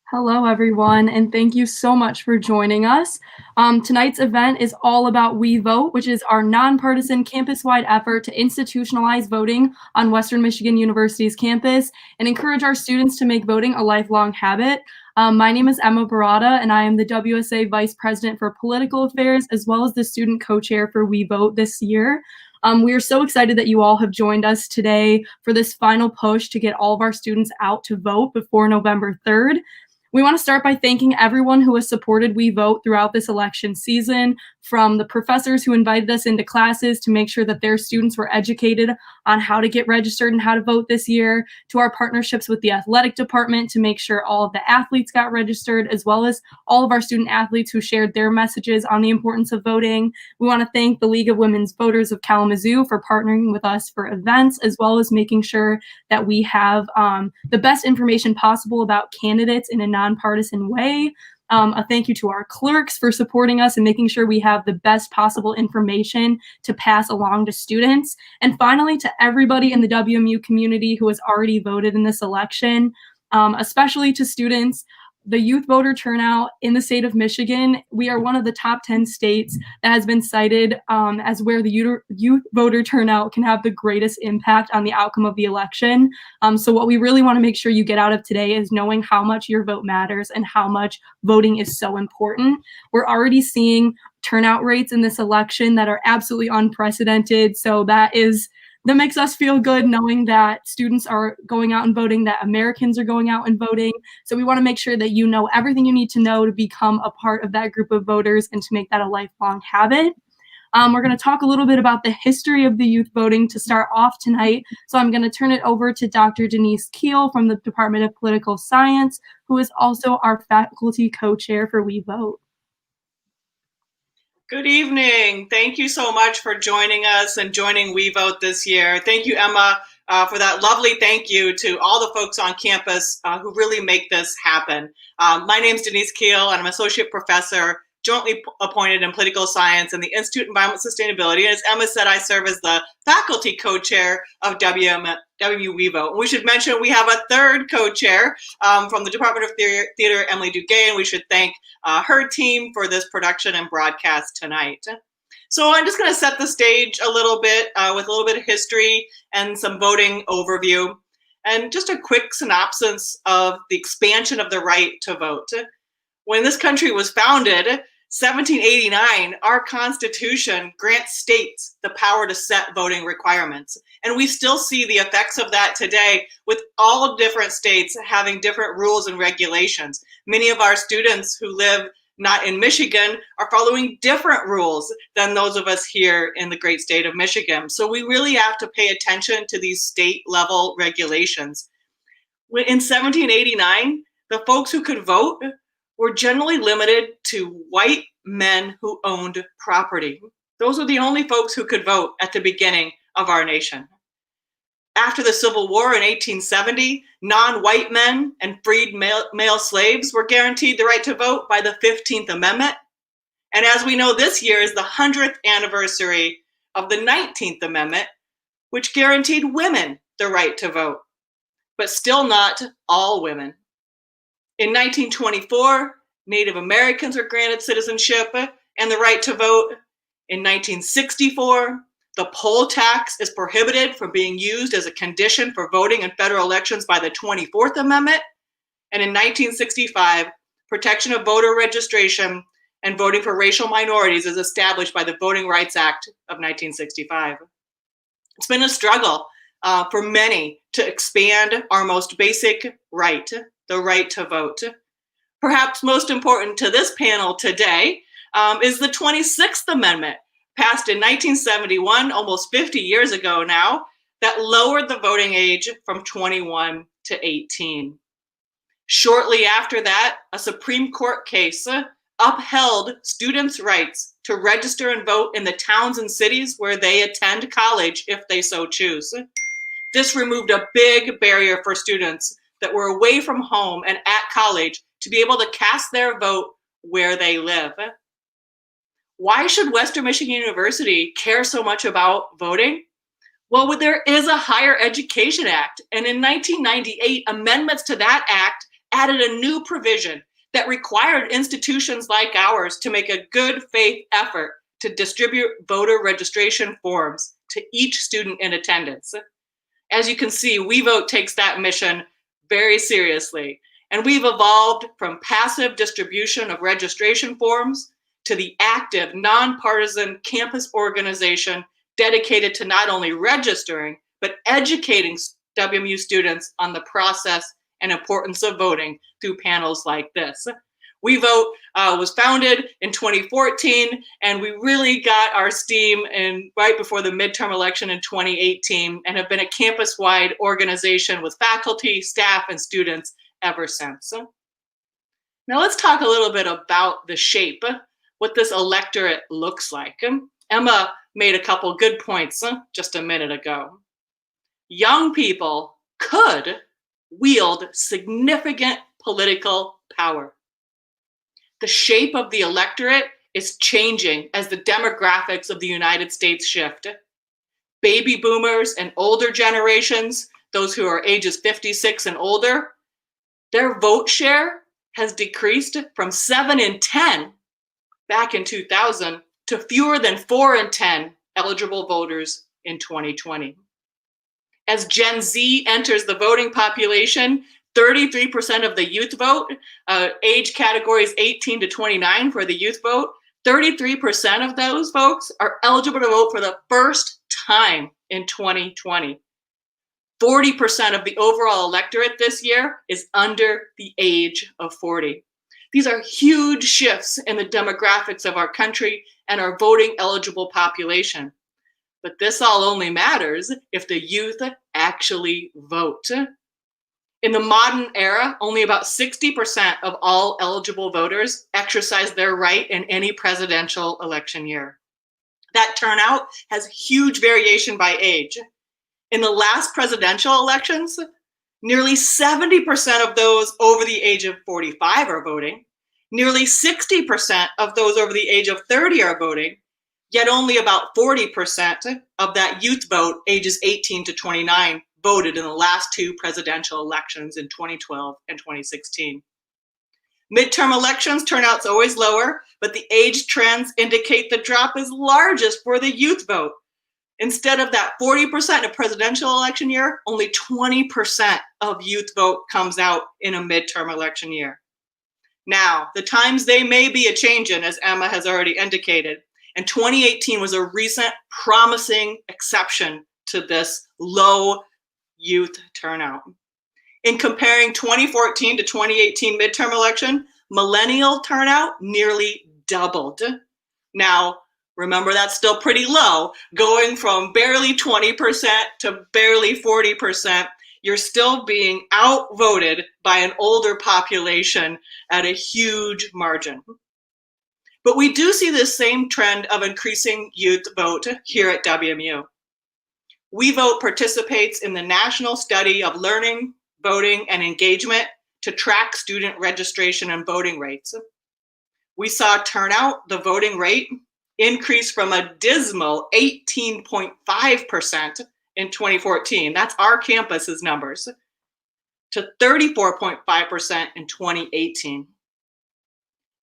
Hello, everyone, and thank you so much for joining us. Tonight's event is all about We Vote, which is our nonpartisan campus-wide effort to institutionalize voting on Western Michigan University's campus and encourage our students to make voting a lifelong habit. My name is Emma Barada, and I am the WSA Vice President for Political Affairs, as well as the student co-chair for We Vote this year. We are so excited that you all have joined us today for this final push to get all of our students out to vote before November 3rd. We want to start by thanking everyone who has supported We Vote throughout this election season, from the professors who invited us into classes to make sure that their students were educated on how to get registered and how to vote this year, to our partnerships with the athletic department to make sure all of the athletes got registered, as well as all of our student athletes who shared their messages on the importance of voting. We want to thank the League of Women's Voters of Kalamazoo for partnering with us for events, as well as making sure that we have the best information possible about candidates in a nonpartisan way. A thank you to our clerks for supporting us and making sure we have the best possible information to pass along to students. And finally, to everybody in the WMU community who has already voted in this election, especially to students. The youth voter turnout in the state of Michigan, we are one of the top 10 states that has been cited as where the youth voter turnout can have the greatest impact on the outcome of the election. So what we really want to make sure you get out of today is knowing how much your vote matters and how much voting is so important. We're already seeing turnout rates in this election that are absolutely unprecedented. So that makes us feel good knowing that students are going out and voting, that Americans are going out and voting. So we want to make sure that you know everything you need to know to become a part of that group of voters and to make that a lifelong habit. We're going to talk a little bit about the history of the youth voting to start off tonight. So I'm going to turn it over to Dr. Denise Keel from the Department of Political Science, who is also our faculty co-chair for We Vote. Good evening. Thank you so much for joining us and joining We Vote this year. Thank you, Emma, for that lovely thank you to all the folks on campus who really make this happen. My name is Denise Keel, and I'm associate professor, jointly appointed in political science in the Institute of Environment Sustainability. And as Emma said, I serve as the faculty co-chair of WMU We Vote. And we should mention we have a third co-chair from the Department of Theater, Emily Duguay, and we should thank her team for this production and broadcast tonight. So I'm just going to set the stage a little bit with a little bit of history and some voting overview, and just a quick synopsis of the expansion of the right to vote. When this country was founded, 1789, our Constitution grants states the power to set voting requirements. And we still see the effects of that today with all different states having different rules and regulations. Many of our students who live not in Michigan are following different rules than those of us here in the great state of Michigan. So we really have to pay attention to these state level regulations. In 1789, the folks who could vote were generally limited to white men who owned property. Those were the only folks who could vote at the beginning of our nation. After the Civil War in 1870, non-white men and freed male slaves were guaranteed the right to vote by the 15th Amendment. And as we know, this year is the 100th anniversary of the 19th Amendment, which guaranteed women the right to vote, but still not all women. In 1924, Native Americans were granted citizenship and the right to vote. In 1964, the poll tax is prohibited from being used as a condition for voting in federal elections by the 24th Amendment. And in 1965, protection of voter registration and voting for racial minorities is established by the Voting Rights Act of 1965. It's been a struggle for many to expand our most basic right, the right to vote. Perhaps most important to this panel today is the 26th Amendment, passed in 1971, almost 50 years ago now, that lowered the voting age from 21 to 18. Shortly after that, a Supreme Court case upheld students' rights to register and vote in the towns and cities where they attend college if they so choose. This removed a big barrier for students that were away from home and at college to be able to cast their vote where they live. Why should Western Michigan University care so much about voting? Well, there is a Higher Education Act, and in 1998, amendments to that act added a new provision that required institutions like ours to make a good faith effort to distribute voter registration forms to each student in attendance. As you can see, We Vote takes that mission very seriously, and we've evolved from passive distribution of registration forms to the active, nonpartisan campus organization dedicated to not only registering, but educating WMU students on the process and importance of voting through panels like this. We Vote was founded in 2014, and we really got our steam right before the midterm election in 2018, and have been a campus-wide organization with faculty, staff, and students ever since. Now let's talk a little bit about the shape, what this electorate looks like. Emma made a couple good points just a minute ago. Young people could wield significant political power. The shape of the electorate is changing as the demographics of the United States shift. Baby boomers and older generations, those who are ages 56 and older, their vote share has decreased from 7 in 10 back in 2000 to fewer than 4 in 10 eligible voters in 2020. As Gen Z enters the voting population, 33% of the youth vote, age categories 18 to 29 for the youth vote, 33% of those folks are eligible to vote for the first time in 2020. 40% of the overall electorate this year is under the age of 40. These are huge shifts in the demographics of our country and our voting eligible population. But this all only matters if the youth actually vote. In the modern era, only about 60% of all eligible voters exercise their right in any presidential election year. That turnout has huge variation by age. In the last presidential elections, nearly 70% of those over the age of 45 are voting. Nearly 60% of those over the age of 30 are voting, yet only about 40% of that youth vote, ages 18 to 29, voted in the last two presidential elections in 2012 and 2016. Midterm elections turnout's always lower, but the age trends indicate the drop is largest for the youth vote. Instead of that 40% in a presidential election year, only 20% of youth vote comes out in a midterm election year. Now, the times they may be a-changin', as Emma has already indicated, and 2018 was a recent promising exception to this low youth turnout. In comparing 2014 to 2018 midterm election, millennial turnout nearly doubled. Now, remember, that's still pretty low. Going from barely 20% to barely 40%, you're still being outvoted by an older population at a huge margin. But we do see this same trend of increasing youth vote here at WMU. We Vote participates in the national study of learning, voting, and engagement to track student registration and voting rates. We saw turnout, the voting rate, increase from a dismal 18.5% in 2014, that's our campus's numbers, to 34.5% in 2018.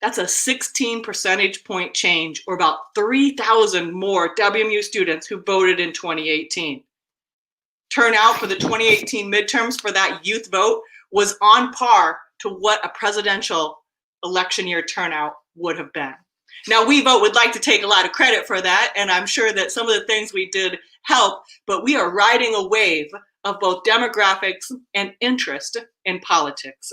That's a 16 percentage point change, or about 3,000 more WMU students who voted in 2018. Turnout for the 2018 midterms for that youth vote was on par to what a presidential election year turnout would have been. Now, We Vote would like to take a lot of credit for that, and I'm sure that some of the things we did help, but we are riding a wave of both demographics and interest in politics.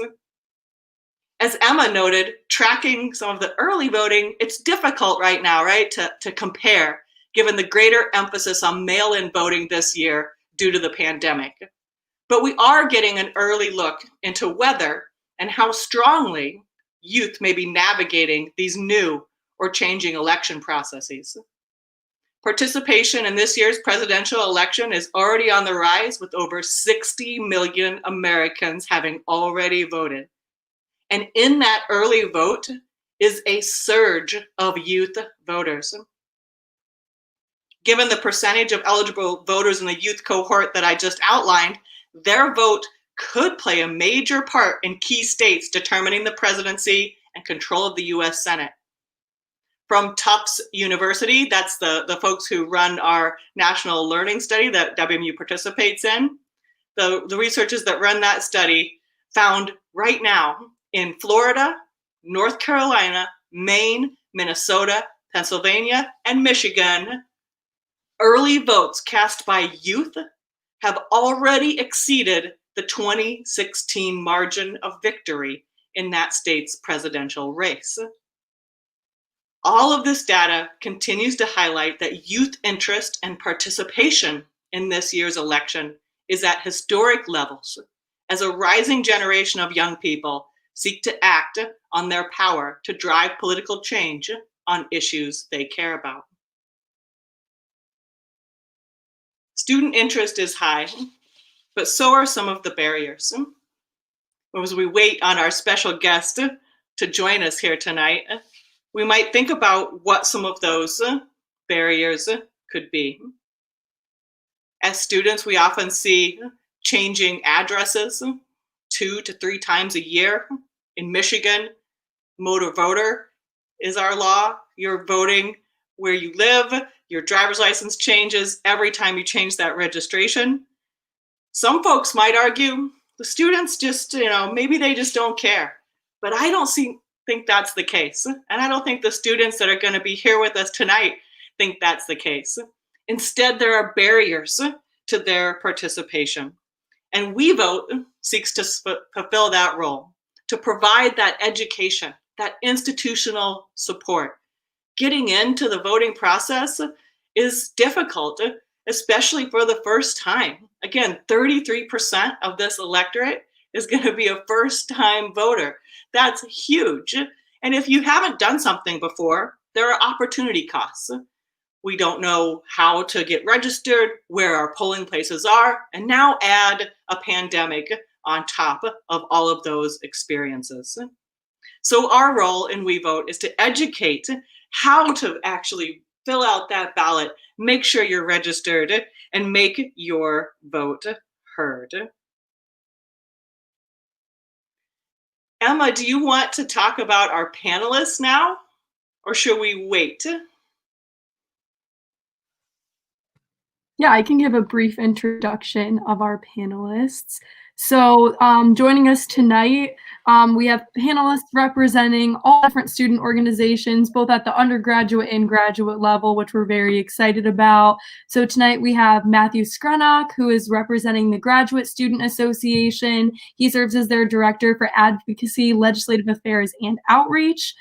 As Emma noted, tracking some of the early voting, it's difficult right now, right, to compare, given the greater emphasis on mail-in voting this year due to the pandemic. But we are getting an early look into whether and how strongly youth may be navigating these new or changing election processes. Participation in this year's presidential election is already on the rise, with over 60 million Americans having already voted. And in that early vote is a surge of youth voters. Given the percentage of eligible voters in the youth cohort that I just outlined, their vote could play a major part in key states determining the presidency and control of the US Senate. From Tufts University, that's the folks who run our national learning study that WMU participates in, the researchers that run that study found right now in Florida, North Carolina, Maine, Minnesota, Pennsylvania, and Michigan, early votes cast by youth have already exceeded the 2016 margin of victory in that state's presidential race. All of this data continues to highlight that youth interest and participation in this year's election is at historic levels as a rising generation of young people seek to act on their power to drive political change on issues they care about. Student interest is high, but so are some of the barriers. As we wait on our special guest to join us here tonight, we might think about what some of those barriers could be. As students, we often see changing addresses 2 to 3 times a year. In Michigan, motor voter is our law. You're voting where you live. Your driver's license changes every time you change that registration. Some folks might argue the students just, maybe they just don't care. But I don't think that's the case. And I don't think the students that are going to be here with us tonight think that's the case. Instead, there are barriers to their participation. And We Vote seeks to fulfill that role, to provide that education, that institutional support. Getting into the voting process is difficult, especially for the first time. Again, 33% of this electorate is going to be a first-time voter. That's huge. And if you haven't done something before, there are opportunity costs. We don't know how to get registered, where our polling places are, and now add a pandemic on top of all of those experiences. So our role in We Vote is to educate how to actually fill out that ballot, make sure you're registered, and make your vote heard. Emma, do you want to talk about our panelists now, or should we wait? Yeah, I can give a brief introduction of our panelists. So joining us tonight, we have panelists representing all different student organizations, both at the undergraduate and graduate level, which we're very excited about. So tonight we have Matthew Skrenak, who is representing the Graduate Student Association. He serves as their Director for Advocacy, Legislative Affairs, and Outreach.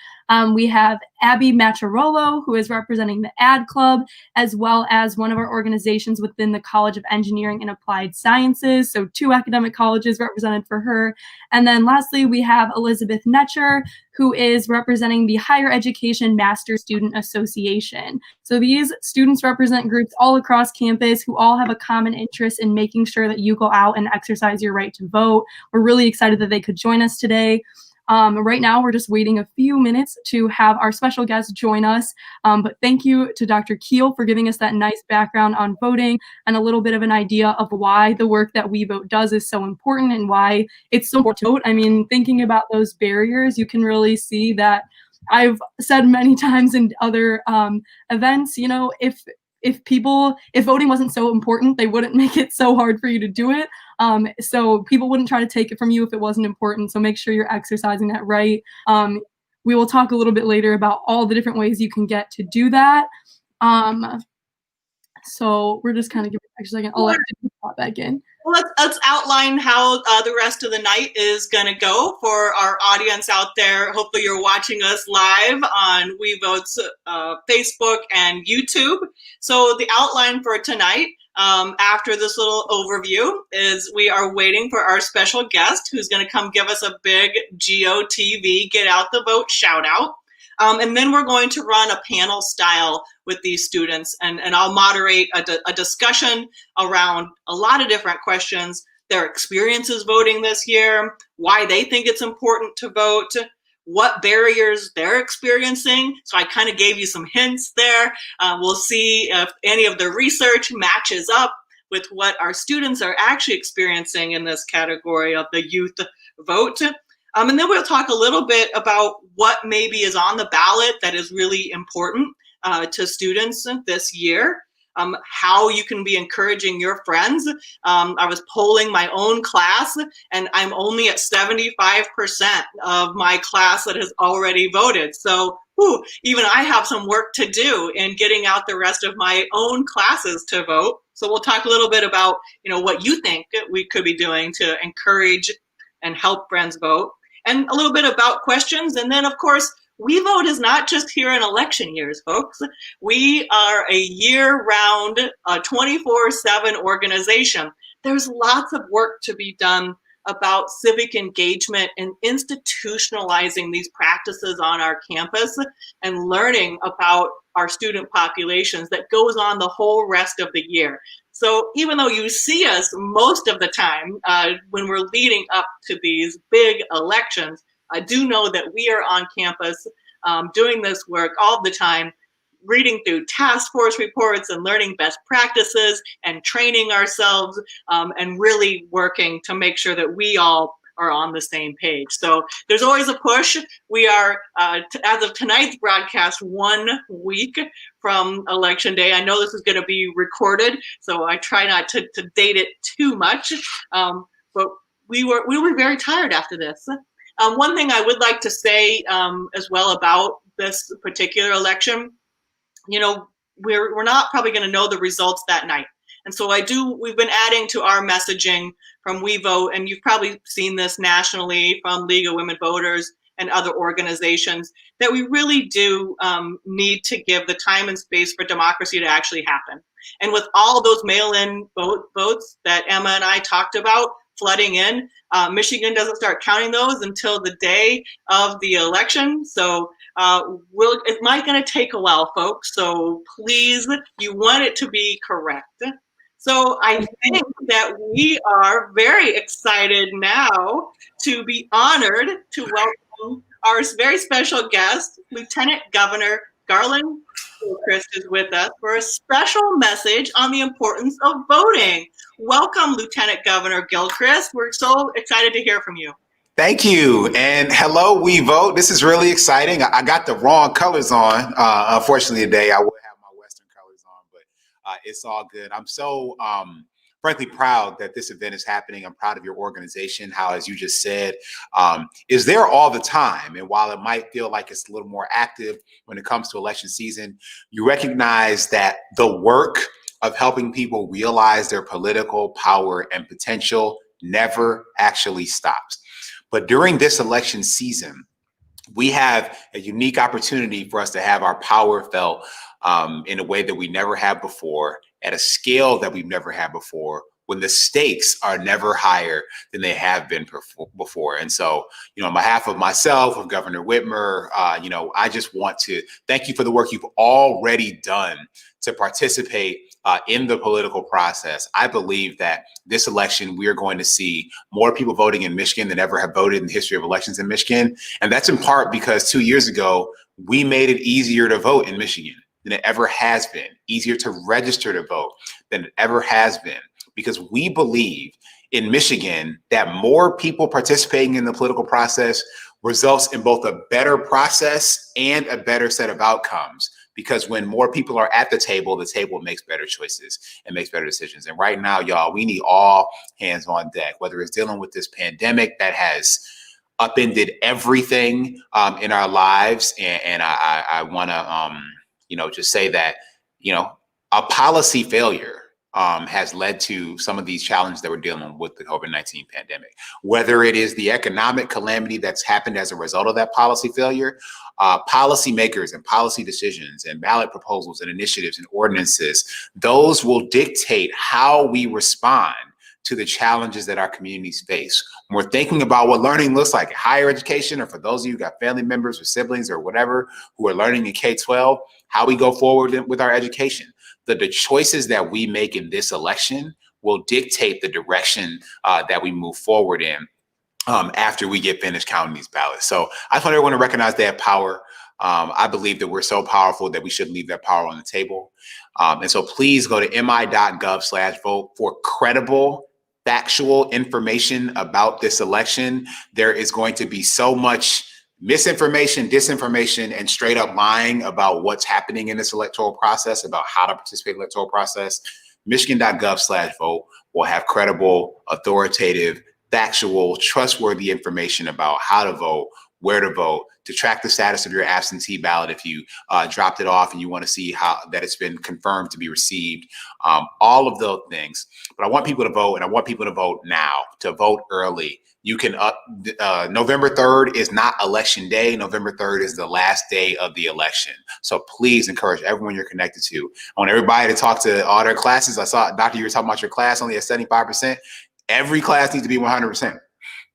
We have Abby Macharolo, who is representing the Ad Club, as well as one of our organizations within the College of Engineering and Applied Sciences, so 2 academic colleges represented for her. And then lastly, we have Elizabeth Netcher, who is representing the Higher Education Master Student Association. So these students represent groups all across campus who all have a common interest in making sure that you go out and exercise your right to vote. We're really excited that they could join us today. Right now, we're just waiting a few minutes to have our special guest join us. But thank you to Dr. Keel for giving us that nice background on voting and a little bit of an idea of why the work that We Vote does is so important and why it's so important to vote. I mean, thinking about those barriers, you can really see that I've said many times in other events, if voting wasn't so important, they wouldn't make it so hard for you to do it. So people wouldn't try to take it from you if it wasn't important. So make sure you're exercising that right. We will talk a little bit later about all the different ways you can get to do that. So we're just kind of giving an extra second. I'll let you pop back in. Well, let's outline how the rest of the night is going to go for our audience out there. Hopefully you're watching us live on We Vote's Facebook and YouTube. So the outline for tonight, after this little overview, is we are waiting for our special guest who's going to come give us a big GOTV, Get Out the Vote shout out. And then we're going to run a panel style with these students, and I'll moderate a discussion around a lot of different questions, their experiences voting this year, why they think it's important to vote, what barriers they're experiencing. So I kind of gave you some hints there. We'll see if any of the research matches up. with what our students are actually experiencing in this category of the youth vote. And then we'll talk a little bit about what maybe is on the ballot that is really important to students this year. How you can be encouraging your friends. I was polling my own class, and I'm only at 75% of my class that has already voted. So even I have some work to do in getting out the rest of my own classes to vote. So we'll talk a little bit about, what you think we could be doing to encourage and help friends vote, and a little bit about questions. And then, of course, We Vote is not just here in election years, folks. We are a year-round, 24/7 organization. There's lots of work to be done about civic engagement and institutionalizing these practices on our campus and learning about our student populations that goes on the whole rest of the year. So even though you see us most of the time when we're leading up to these big elections, I do know that we are on campus doing this work all the time, reading through task force reports and learning best practices and training ourselves and really working to make sure that we all are on the same page. So there's always a push. We are, as of tonight's broadcast, 1 week from Election Day. I know this is going to be recorded, so I try not to date it too much, but we were very tired after this. One thing I would like to say as well about this particular election, we're not probably going to know the results that night. And so we've been adding to our messaging from We Vote, and you've probably seen this nationally from League of Women Voters and other organizations, that we really do need to give the time and space for democracy to actually happen. And with all those mail-in votes that Emma and I talked about flooding in, Michigan doesn't start counting those until the day of the election. So it might going to take a while, folks. So please, you want it to be correct. So I think that we are very excited now to be honored to welcome our very special guest, Lieutenant Governor Garlin Gilchrist is with us for a special message on the importance of voting. Welcome, Lieutenant Governor Gilchrist. We're so excited to hear from you. Thank you. And hello, We Vote. This is really exciting. I got the wrong colors on. Unfortunately, today I would have my Western colors on, but it's all good. I'm so frankly proud that this event is happening. I'm proud of your organization, how, as you just said, is there all the time. And while it might feel like it's a little more active when it comes to election season, you recognize that the work of helping people realize their political power and potential never actually stops. But during this election season, we have a unique opportunity for us to have our power felt in a way that we never have before, at a scale that we've never had before, when the stakes are never higher than they have been before. And so, on behalf of myself, of Governor Whitmer, I just want to thank you for the work you've already done to participate in the political process. I believe that this election, we are going to see more people voting in Michigan than ever have voted in the history of elections in Michigan. And that's in part because 2 years ago, we made it easier to vote in Michigan than it ever has been, easier to register to vote than it ever has been, because we believe in Michigan that more people participating in the political process results in both a better process and a better set of outcomes. Because when more people are at the table makes better choices and makes better decisions. And right now, y'all, we need all hands on deck, whether it's dealing with this pandemic that has upended everything in our lives. And I want to, just say that, a policy failure has led to some of these challenges that we're dealing with the COVID-19 pandemic, whether it is the economic calamity that's happened as a result of that policy failure. Policymakers and policy decisions and ballot proposals and initiatives and ordinances, those will dictate how we respond to the challenges that our communities face. When we're thinking about what learning looks like in higher education, or for those of you who got family members or siblings or whatever who are learning in K-12, how we go forward with our education. The choices that we make in this election will dictate the direction that we move forward in after we get finished counting these ballots. So I just want everyone to recognize they have power. I believe that we're so powerful that we shouldn't leave that power on the table. And so please go to mi.gov/vote for credible, factual information about this election. There is going to be so much misinformation, disinformation, and straight up lying about what's happening in this electoral process, about how to participate in the electoral process. Michigan.gov/vote will have credible, authoritative, factual, trustworthy information about how to vote, where to vote, to track the status of your absentee ballot if you dropped it off and you want to see how that it's been confirmed to be received, all of those things. But I want people to vote, and I want people to vote now, to vote early. You can, November 3rd is not election day. November 3rd is the last day of the election. So please encourage everyone you're connected to. I want everybody to talk to all their classes. I saw, Doctor, you were talking about your class only at 75%. Every class needs to be 100%.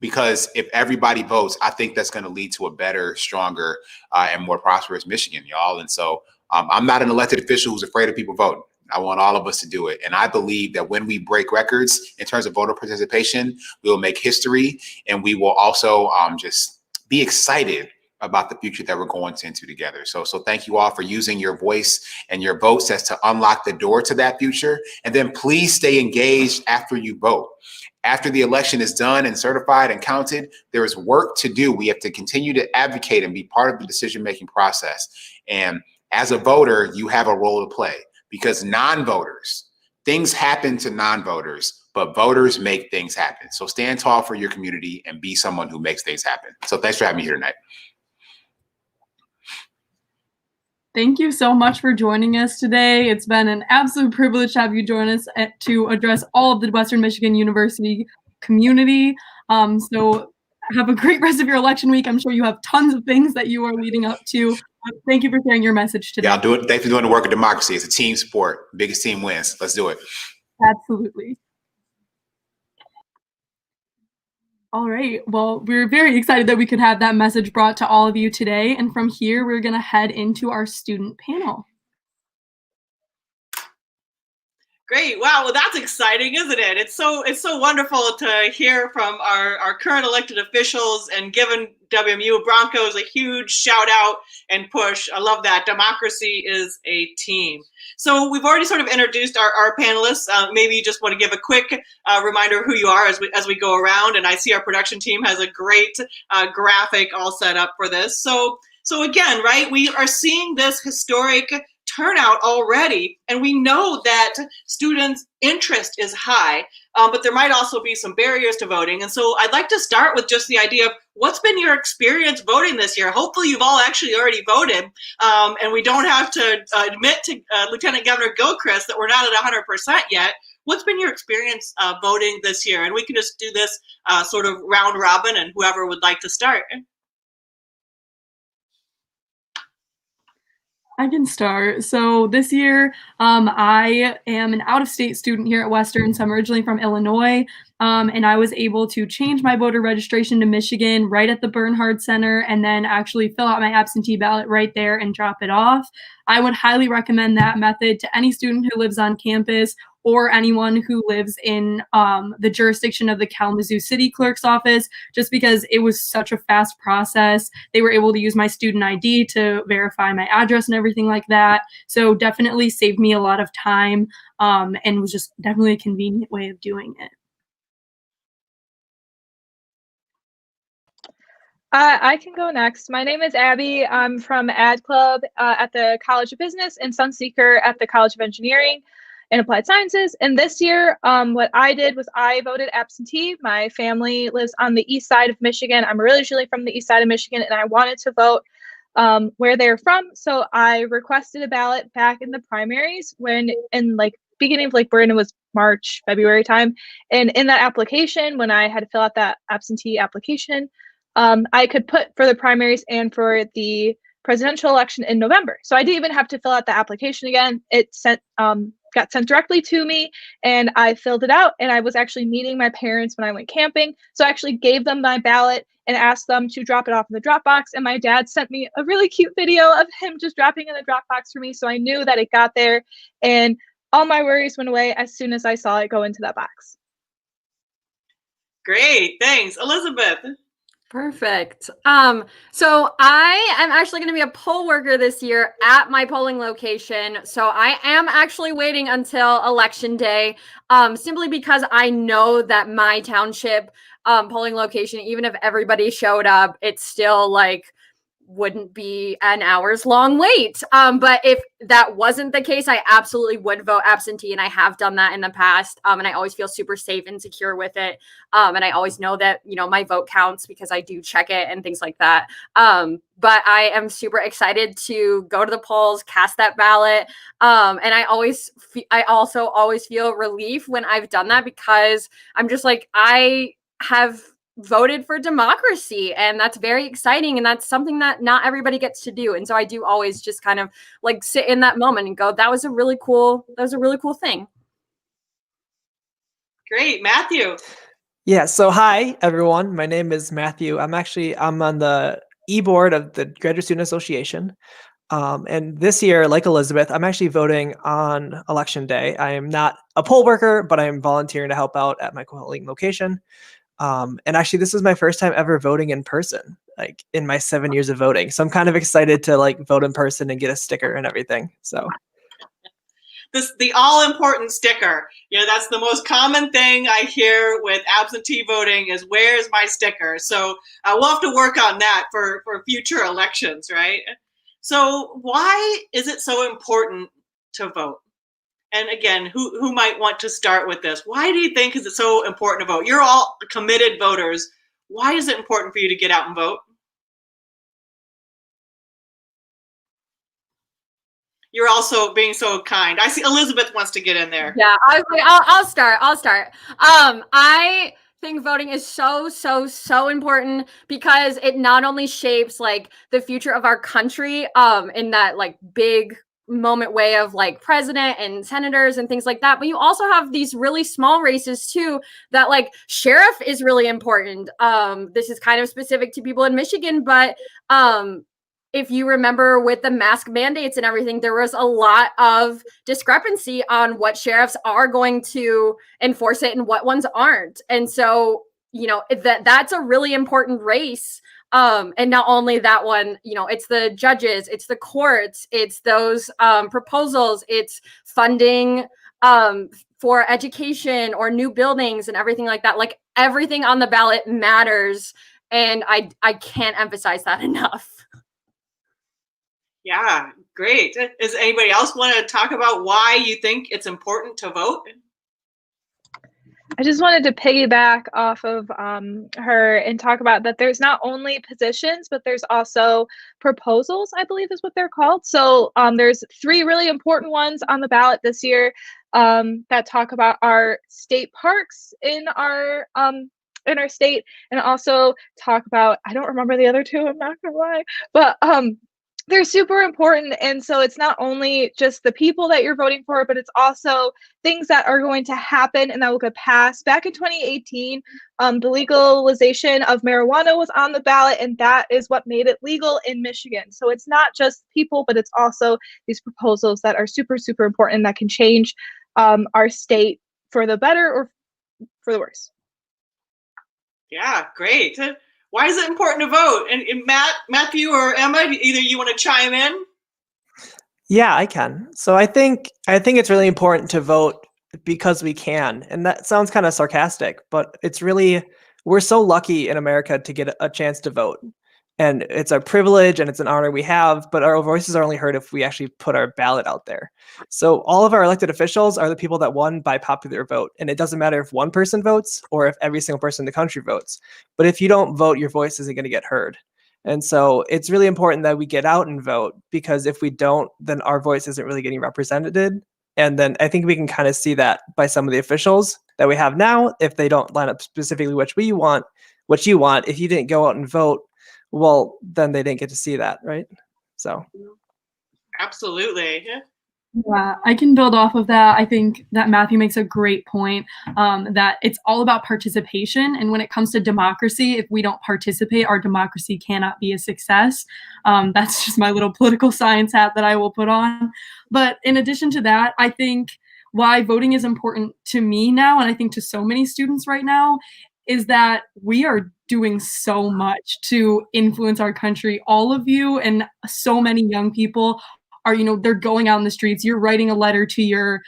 Because if everybody votes, I think that's going to lead to a better, stronger, and more prosperous Michigan, y'all. And so I'm not an elected official who's afraid of people voting. I want all of us to do it. And I believe that when we break records in terms of voter participation, we will make history, and we will also just be excited about the future that we're going into together. So thank you all for using your voice and your votes as to unlock the door to that future. And then please stay engaged after you vote. After the election is done and certified and counted, there is work to do. We have to continue to advocate and be part of the decision-making process. And as a voter, you have a role to play, because non-voters, things happen to non-voters, but voters make things happen. So stand tall for your community and be someone who makes things happen. So thanks for having me here tonight. Thank you so much for joining us today. It's been an absolute privilege to have you join us to address all of the Western Michigan University community. So have a great rest of your election week. I'm sure you have tons of things that you are leading up to. Thank you for sharing your message today. Yeah, I'll do it. Thanks for doing the work of democracy. It's a team sport. Biggest team wins. Let's do it. Absolutely. All right. Well, we're very excited that we could have that message brought to all of you today. And from here, we're going to head into our student panel. Great. Wow. Well, that's exciting, isn't it? It's so wonderful to hear from our current elected officials, and giving WMU Broncos a huge shout out and push. I love that. Democracy is a team. So we've already sort of introduced our panelists. Maybe you just want to give a quick reminder of who you are as we go around. And I see our production team has a great graphic all set up for this. So again, right, we are seeing this historic turnout already, and we know that students' interest is high, but there might also be some barriers to voting. And so I'd like to start with just the idea of what's been your experience voting this year. Hopefully you've all actually already voted, and we don't have to admit to Lieutenant Governor Gilchrist that we're not at 100% yet. What's been your experience voting this year? And we can just do this sort of round robin, and whoever would like to start. I can start. So this year, I am an out-of-state student here at Western. So I'm originally from Illinois, and I was able to change my voter registration to Michigan right at the Bernhard Center, and then actually fill out my absentee ballot right there and drop it off. I would highly recommend that method to any student who lives on campus, or anyone who lives in the jurisdiction of the Kalamazoo City Clerk's office, just because it was such a fast process. They were able to use my student ID to verify my address and everything like that. So definitely saved me a lot of time, and was just definitely a convenient way of doing it. I can go next. My name is Abby. I'm from Ad Club at the College of Business, and Sunseeker at the College of Engineering and Applied Sciences. And this year, what I did was I voted absentee. My family lives on the east side of Michigan. I'm originally from the east side of Michigan, and I wanted to vote where they're from. So I requested a ballot back in the primaries in beginning of when it was March, February time. And in that application, when I had to fill out that absentee application, I could put for the primaries and for the presidential election in November. So I didn't even have to fill out the application again. It got sent directly to me, and I filled it out. And I was actually meeting my parents when I went camping. So I actually gave them my ballot and asked them to drop it off in the drop box. And my dad sent me a really cute video of him just dropping in the drop box for me. So I knew that it got there, and all my worries went away as soon as I saw it go into that box. Great, thanks. Elizabeth. Perfect. So I am actually going to be a poll worker this year at my polling location. So I am actually waiting until election day, simply because I know that my township polling location, even if everybody showed up, it's still like wouldn't be an hour's long wait. But if that wasn't the case, I absolutely would vote absentee, and I have done that in the past. And I always feel super safe and secure with it. And I always know that, my vote counts because I do check it and things like that. But I am super excited to go to the polls, cast that ballot. And I also always feel relief when I've done that, because I'm just like, I have voted for democracy, and that's very exciting, and that's something that not everybody gets to do. And so I do always just kind of like sit in that moment and go, that was a really cool thing. Great. Matthew. Yeah, so hi everyone. My name is Matthew. I'm on the e-board of the Graduate Student Association. And this year, like Elizabeth, I'm actually voting on election day. I am not a poll worker, but I am volunteering to help out at my polling location. And actually, this is my first time ever voting in person, like in my 7 years of voting. So I'm kind of excited to like vote in person and get a sticker and everything. So The all-important sticker. That's the most common thing I hear with absentee voting is, where's my sticker? So we'll have to work on that for future elections, right? So why is it so important to vote? And again, who might want to start with this? Why do you think is it so important to vote? You're all committed voters. Why is it important for you to get out and vote? You're also being so kind. I see Elizabeth wants to get in there. Yeah, I'll start. I think voting is so important, because it not only shapes like the future of our country in that like big moment way of like president and senators and things like that, but you also have these really small races too, that like sheriff is really important. This is kind of specific to people in Michigan, but if you remember with the mask mandates and everything, there was a lot of discrepancy on what sheriffs are going to enforce it and what ones aren't. And so, that's a really important race. And not only that one, it's the judges, it's the courts, it's those proposals, it's funding for education or new buildings and everything like that. Like everything on the ballot matters. And I can't emphasize that enough. Yeah, great. Does anybody else want to talk about why you think it's important to vote? I just wanted to piggyback off of her and talk about that there's not only positions, but there's also proposals, I believe is what they're called. So there's 3 really important ones on the ballot this year that talk about our state parks in our state, and also talk about, I don't remember the other 2, I'm not gonna lie, but they're super important. And so it's not only just the people that you're voting for, but it's also things that are going to happen and that will get passed. Back in 2018, the legalization of marijuana was on the ballot, and that is what made it legal in Michigan. So it's not just people, but it's also these proposals that are super, super important that can change our state for the better or for the worse. Yeah, great. Why is it important to vote? And Matthew or Emma, either you want to chime in? yeah, I can. So I think it's really important to vote because we can. And that sounds kind of sarcastic, but it's really, we're so lucky in America to get a chance to vote. And it's a privilege and it's an honor we have, but our voices are only heard if we actually put our ballot out there. So all of our elected officials are the people that won by popular vote. And it doesn't matter if one person votes or if every single person in the country votes. But if you don't vote, your voice isn't going to get heard. And so it's really important that we get out and vote, because if we don't, then our voice isn't really getting represented. And then I think we can kind of see that by some of the officials that we have now. If they don't line up specifically what you want, if you didn't go out and vote, well, then they didn't get to see that, right? So. Absolutely. Yeah, I can build off of that. I think that Matthew makes a great point, that it's all about participation. And when it comes to democracy, if we don't participate, our democracy cannot be a success. That's just my little political science hat that I will put on. But in addition to that, I think why voting is important to me now, and I think to so many students right now, is that we are doing so much to influence our country. All of you and so many young people are, they're going out in the streets. You're writing a letter to your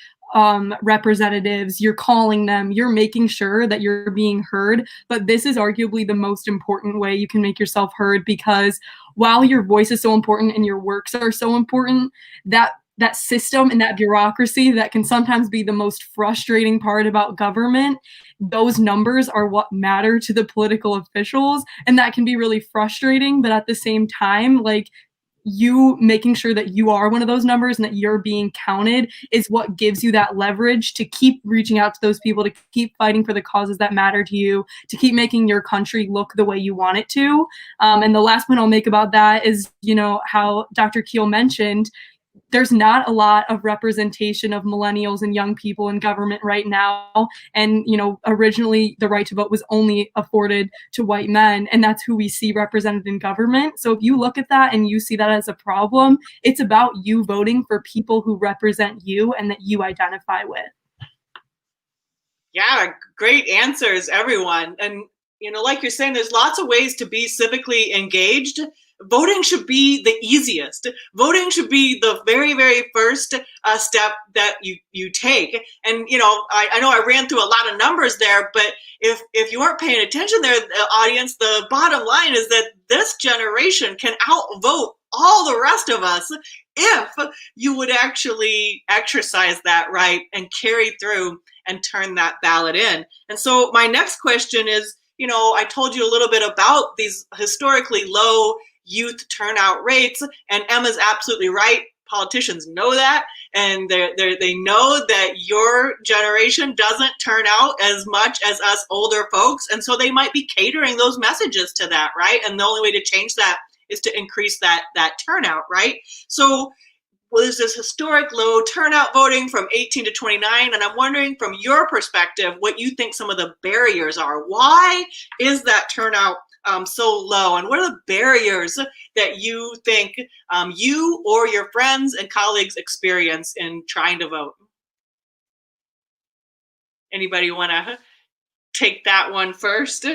representatives, you're calling them, you're making sure that you're being heard. But this is arguably the most important way you can make yourself heard, because while your voice is so important and your works are so important, that system and that bureaucracy that can sometimes be the most frustrating part about government, those numbers are what matter to the political officials, and that can be really frustrating. But at the same time, like, you making sure that you are one of those numbers and that you're being counted is what gives you that leverage to keep reaching out to those people, to keep fighting for the causes that matter to you, to keep making your country look the way you want it to. And the last point I'll make about that is, how Dr. Keel mentioned, there's not a lot of representation of millennials and young people in government right now. And, originally the right to vote was only afforded to white men, and that's who we see represented in government. So if you look at that and you see that as a problem, it's about you voting for people who represent you and that you identify with. Yeah, great answers, everyone. And, like you're saying, there's lots of ways to be civically engaged. Voting should be the easiest. Voting should be the very, very first step that you take. And, I know I ran through a lot of numbers there, but if you weren't paying attention there, the audience, the bottom line is that this generation can outvote all the rest of us if you would actually exercise that right and carry through and turn that ballot in. And so my next question is, I told you a little bit about these historically low youth turnout rates, and Emma's absolutely right. Politicians know that, and they know that your generation doesn't turn out as much as us older folks, and so they might be catering those messages to that, right? And the only way to change that is to increase that turnout, right? So there's this historic low turnout voting from 18 to 29, and I'm wondering from your perspective what you think some of the barriers are. Why is that turnout so low, and what are the barriers that you think you or your friends and colleagues experience in trying to vote? Anybody want to take that one first?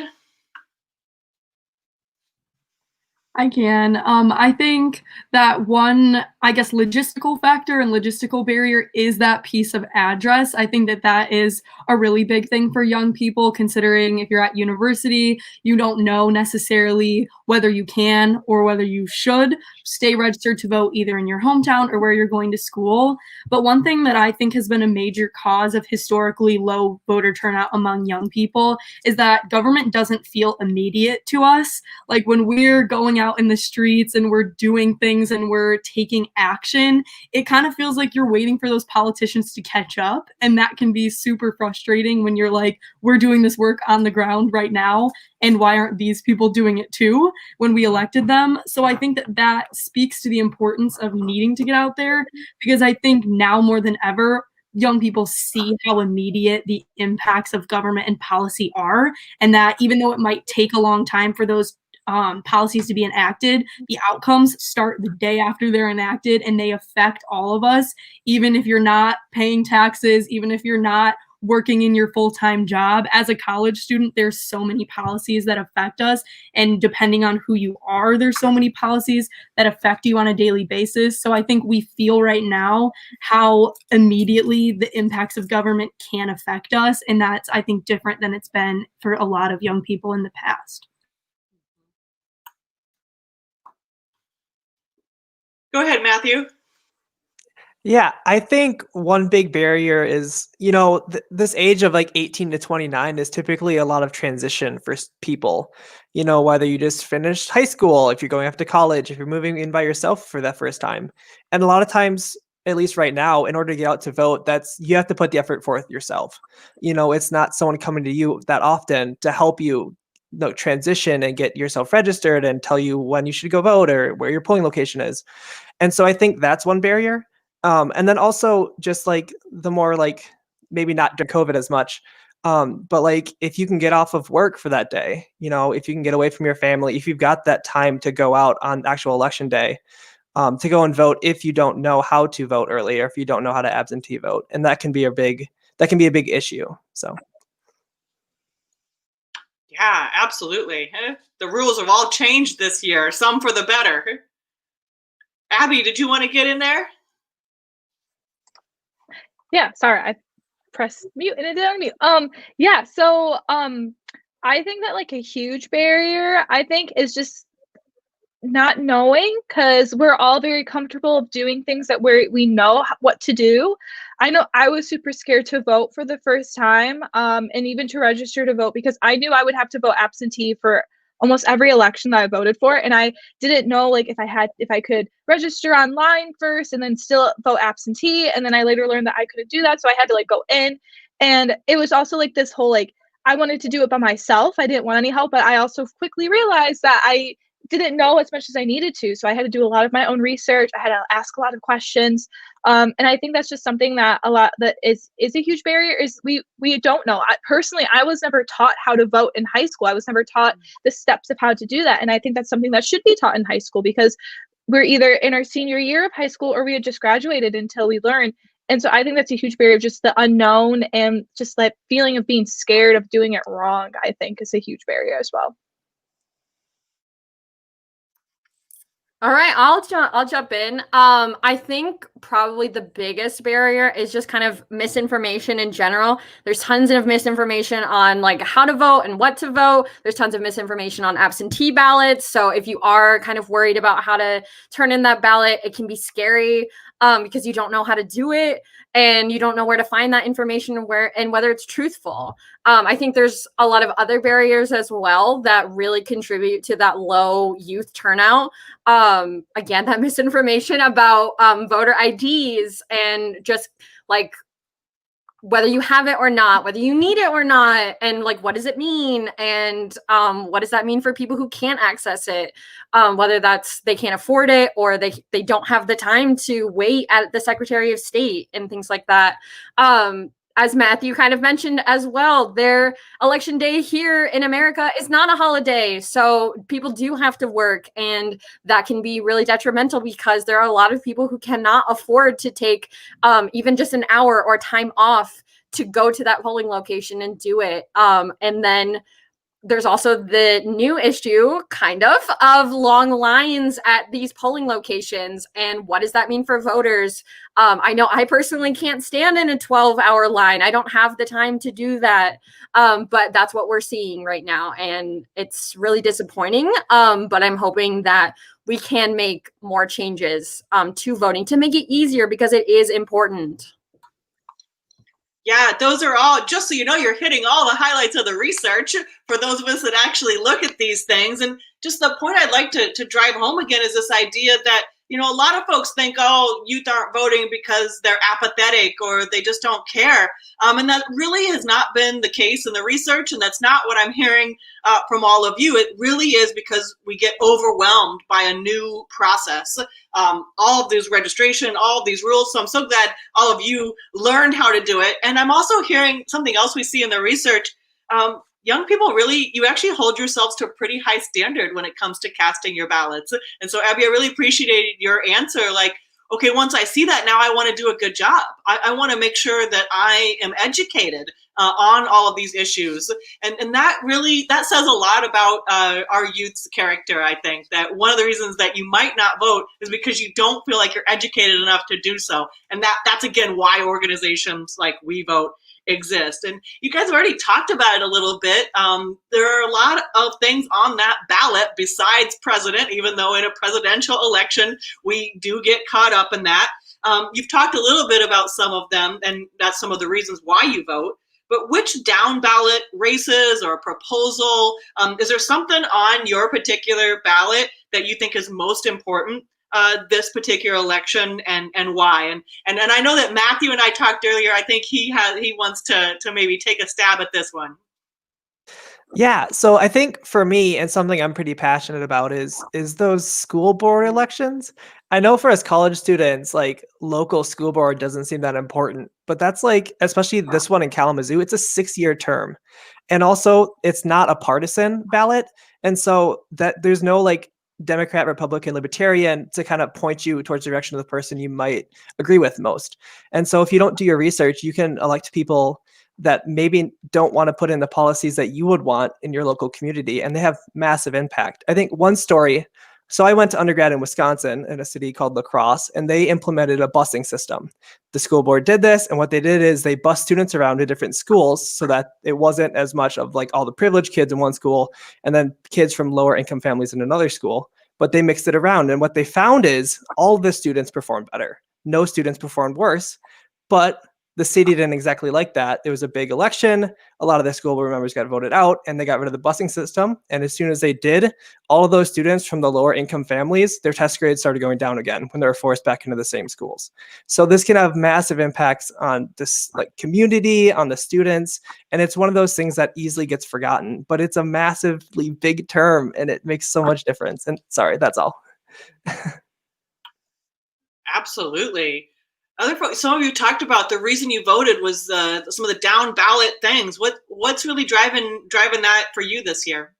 I can. I think that one, logistical factor and logistical barrier is that piece of address. I think that is a really big thing for young people, considering if you're at university, you don't know necessarily whether you can or whether you should stay registered to vote either in your hometown or where you're going to school. But one thing that I think has been a major cause of historically low voter turnout among young people is that government doesn't feel immediate to us. Like, when we're going out in the streets and we're doing things and we're taking action, it kind of feels like you're waiting for those politicians to catch up. And that can be super frustrating when you're like, we're doing this work on the ground right now, and why aren't these people doing it too when we elected them? So I think that speaks to the importance of needing to get out there, because I think now more than ever, young people see how immediate the impacts of government and policy are, and that even though it might take a long time for those policies to be enacted, the outcomes start the day after they're enacted, and they affect all of us, even if you're not paying taxes, even if you're not working in your full-time job. As a college student, there's so many policies that affect us, and depending on who you are, there's so many policies that affect you on a daily basis. So I think we feel right now how immediately the impacts of government can affect us, and that's, I think, different than it's been for a lot of young people in the past. Go ahead, Matthew. Yeah, I think one big barrier is, this age of like 18 to 29 is typically a lot of transition for people. Whether you just finished high school, if you're going off to college, if you're moving in by yourself for that first time. And a lot of times, at least right now, in order to get out to vote, you have to put the effort forth yourself. It's not someone coming to you that often to help you transition and get yourself registered and tell you when you should go vote or where your polling location is. And so I think that's one barrier. And then also just like the more like maybe not during COVID as much, but like if you can get off of work for that day, if you can get away from your family, if you've got that time to go out on actual election day, to go and vote if you don't know how to vote early or if you don't know how to absentee vote, and that can be a big issue. So. Yeah, absolutely. The rules have all changed this year, some for the better. Abby, did you want to get in there? Yeah, sorry, I pressed mute and it didn't unmute. Yeah, so I think that like a huge barrier, I think, is just not knowing, because we're all very comfortable doing things that we know what to do. I know I was super scared to vote for the first time, and even to register to vote, because I knew I would have to vote absentee for almost every election that I voted for, and I didn't know like if I could register online first and then still vote absentee, and then I later learned that I couldn't do that, so I had to like go in, and it was also like this whole like I wanted to do it by myself. I didn't want any help, but I also quickly realized that I didn't know as much as I needed to. So I had to do a lot of my own research. I had to ask a lot of questions. And I think that's just something that a lot that is a huge barrier is we don't know. Personally, I was never taught how to vote in high school. I was never taught the steps of how to do that. And I think that's something that should be taught in high school, because we're either in our senior year of high school or we had just graduated until we learn. And so I think that's a huge barrier of just the unknown, and just that feeling of being scared of doing it wrong, I think is a huge barrier as well. All right, I'll jump in. I think probably the biggest barrier is just kind of misinformation in general. There's tons of misinformation on like how to vote and what to vote. There's tons of misinformation on absentee ballots. So if you are kind of worried about how to turn in that ballot, it can be scary because you don't know how to do it and you don't know where to find that information and whether it's truthful. I think there's a lot of other barriers as well that really contribute to that low youth turnout. Again, that misinformation about voter IDs and just like whether you have it or not, whether you need it or not, and like what does it mean, and what does that mean for people who can't access it, whether that's they can't afford it or they don't have the time to wait at the Secretary of State and things like that. As Matthew kind of mentioned as well, their election day here in America is not a holiday. So people do have to work, and that can be really detrimental because there are a lot of people who cannot afford to take even just an hour or time off to go to that polling location and do it. And then there's also the new issue kind of long lines at these polling locations. And what does that mean for voters? I know I personally can't stand in a 12-hour line. I don't have the time to do that. But that's what we're seeing right now. And it's really disappointing. But I'm hoping that we can make more changes to voting to make it easier, because it is important. Yeah, those are all, just so you know, you're hitting all the highlights of the research for those of us that actually look at these things. And just the point I'd like to drive home again is this idea that, you know, a lot of folks think, oh, youth aren't voting because they're apathetic or they just don't care. And that really has not been the case in the research. And that's not what I'm hearing from all of you. It really is because we get overwhelmed by a new process. All of this registration, all of these rules. So I'm so glad all of you learned how to do it. And I'm also hearing something else we see in the research. Young people really, you actually hold yourselves to a pretty high standard when it comes to casting your ballots. And so, Abby, I really appreciated your answer. Like, okay, once I see that, now I want to do a good job. I want to make sure that I am educated on all of these issues. And that really, that says a lot about our youth's character, I think. That one of the reasons that you might not vote is because you don't feel like you're educated enough to do so. And that's, again, why organizations like We Vote exist. And you guys have already talked about it a little bit. There are a lot of things on that ballot besides president, even though in a presidential election, we do get caught up in that. You've talked a little bit about some of them, and that's some of the reasons why you vote. But which down ballot races or proposal, is there something on your particular ballot that you think is most important this particular election, and why? And I know that Matthew and I talked earlier. I think he wants to maybe take a stab at this one. Yeah, so I think for me, and something I'm pretty passionate about is those school board elections. I know for us college students, like local school board doesn't seem that important, but that's like, especially this one in Kalamazoo, it's a 6-year term. And also it's not a partisan ballot. And so that there's no like Democrat, Republican, Libertarian to kind of point you towards the direction of the person you might agree with most. And so if you don't do your research, you can elect people that maybe don't want to put in the policies that you would want in your local community, and they have massive impact. I think one story, so I went to undergrad in Wisconsin in a city called La Crosse, and they implemented a busing system. The school board did this, and what they did is they bused students around to different schools so that it wasn't as much of like all the privileged kids in one school and then kids from lower income families in another school, but they mixed it around. And what they found is all the students performed better. No students performed worse, but the city didn't exactly like that. There was a big election. A lot of the school board members got voted out, and they got rid of the busing system. And as soon as they did, all of those students from the lower income families, their test grades started going down again when they were forced back into the same schools. So this can have massive impacts on this like community, on the students. And it's one of those things that easily gets forgotten, but it's a massively big term and it makes so much difference. And sorry, that's all. Absolutely. Some of you talked about the reason you voted was some of the down ballot things. What's really driving that for you this year?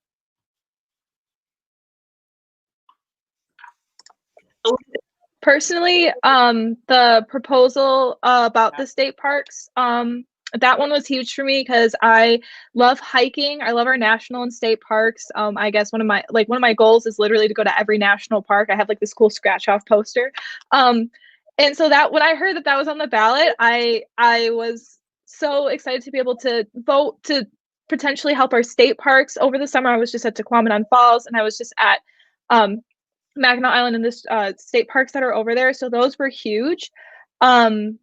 Personally, the proposal about the state parks, that one was huge for me because I love hiking. I love our national and state parks. I guess one of my goals is literally to go to every national park. I have like this cool scratch off poster. And so that when I heard that was on the ballot, I was so excited to be able to vote to potentially help our state parks. Over the summer, I was just at Tequamanon Falls, and I was just at Mackinac Island and the state parks that are over there. So those were huge. And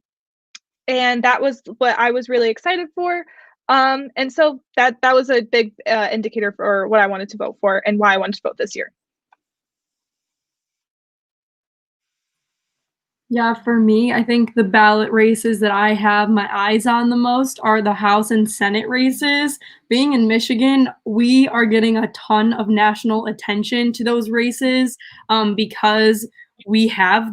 that was what I was really excited for. And so that was a big indicator for what I wanted to vote for and why I wanted to vote this year. Yeah, for me, I think the ballot races that I have my eyes on the most are the House and Senate races. Being in Michigan, we are getting a ton of national attention to those races because we have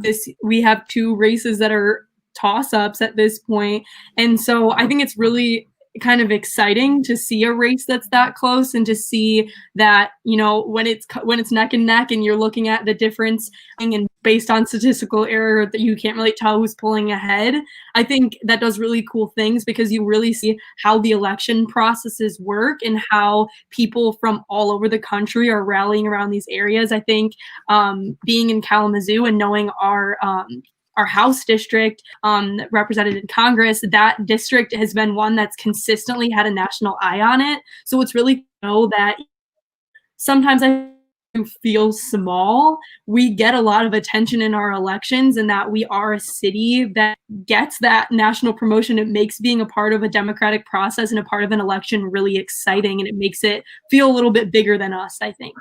two races that are toss-ups at this point. And so I think it's really kind of exciting to see a race that's that close and to see that, you know, when it's neck and neck and you're looking at the difference and based on statistical error that you can't really tell who's pulling ahead. I think that does really cool things because you really see how the election processes work and how people from all over the country are rallying around these areas. I think being in Kalamazoo and knowing our House district represented in Congress, that district has been one that's consistently had a national eye on it. So it's really know that sometimes I feel small, we get a lot of attention in our elections and that we are a city that gets that national promotion. It makes being a part of a democratic process and a part of an election really exciting, and it makes it feel a little bit bigger than us, I think.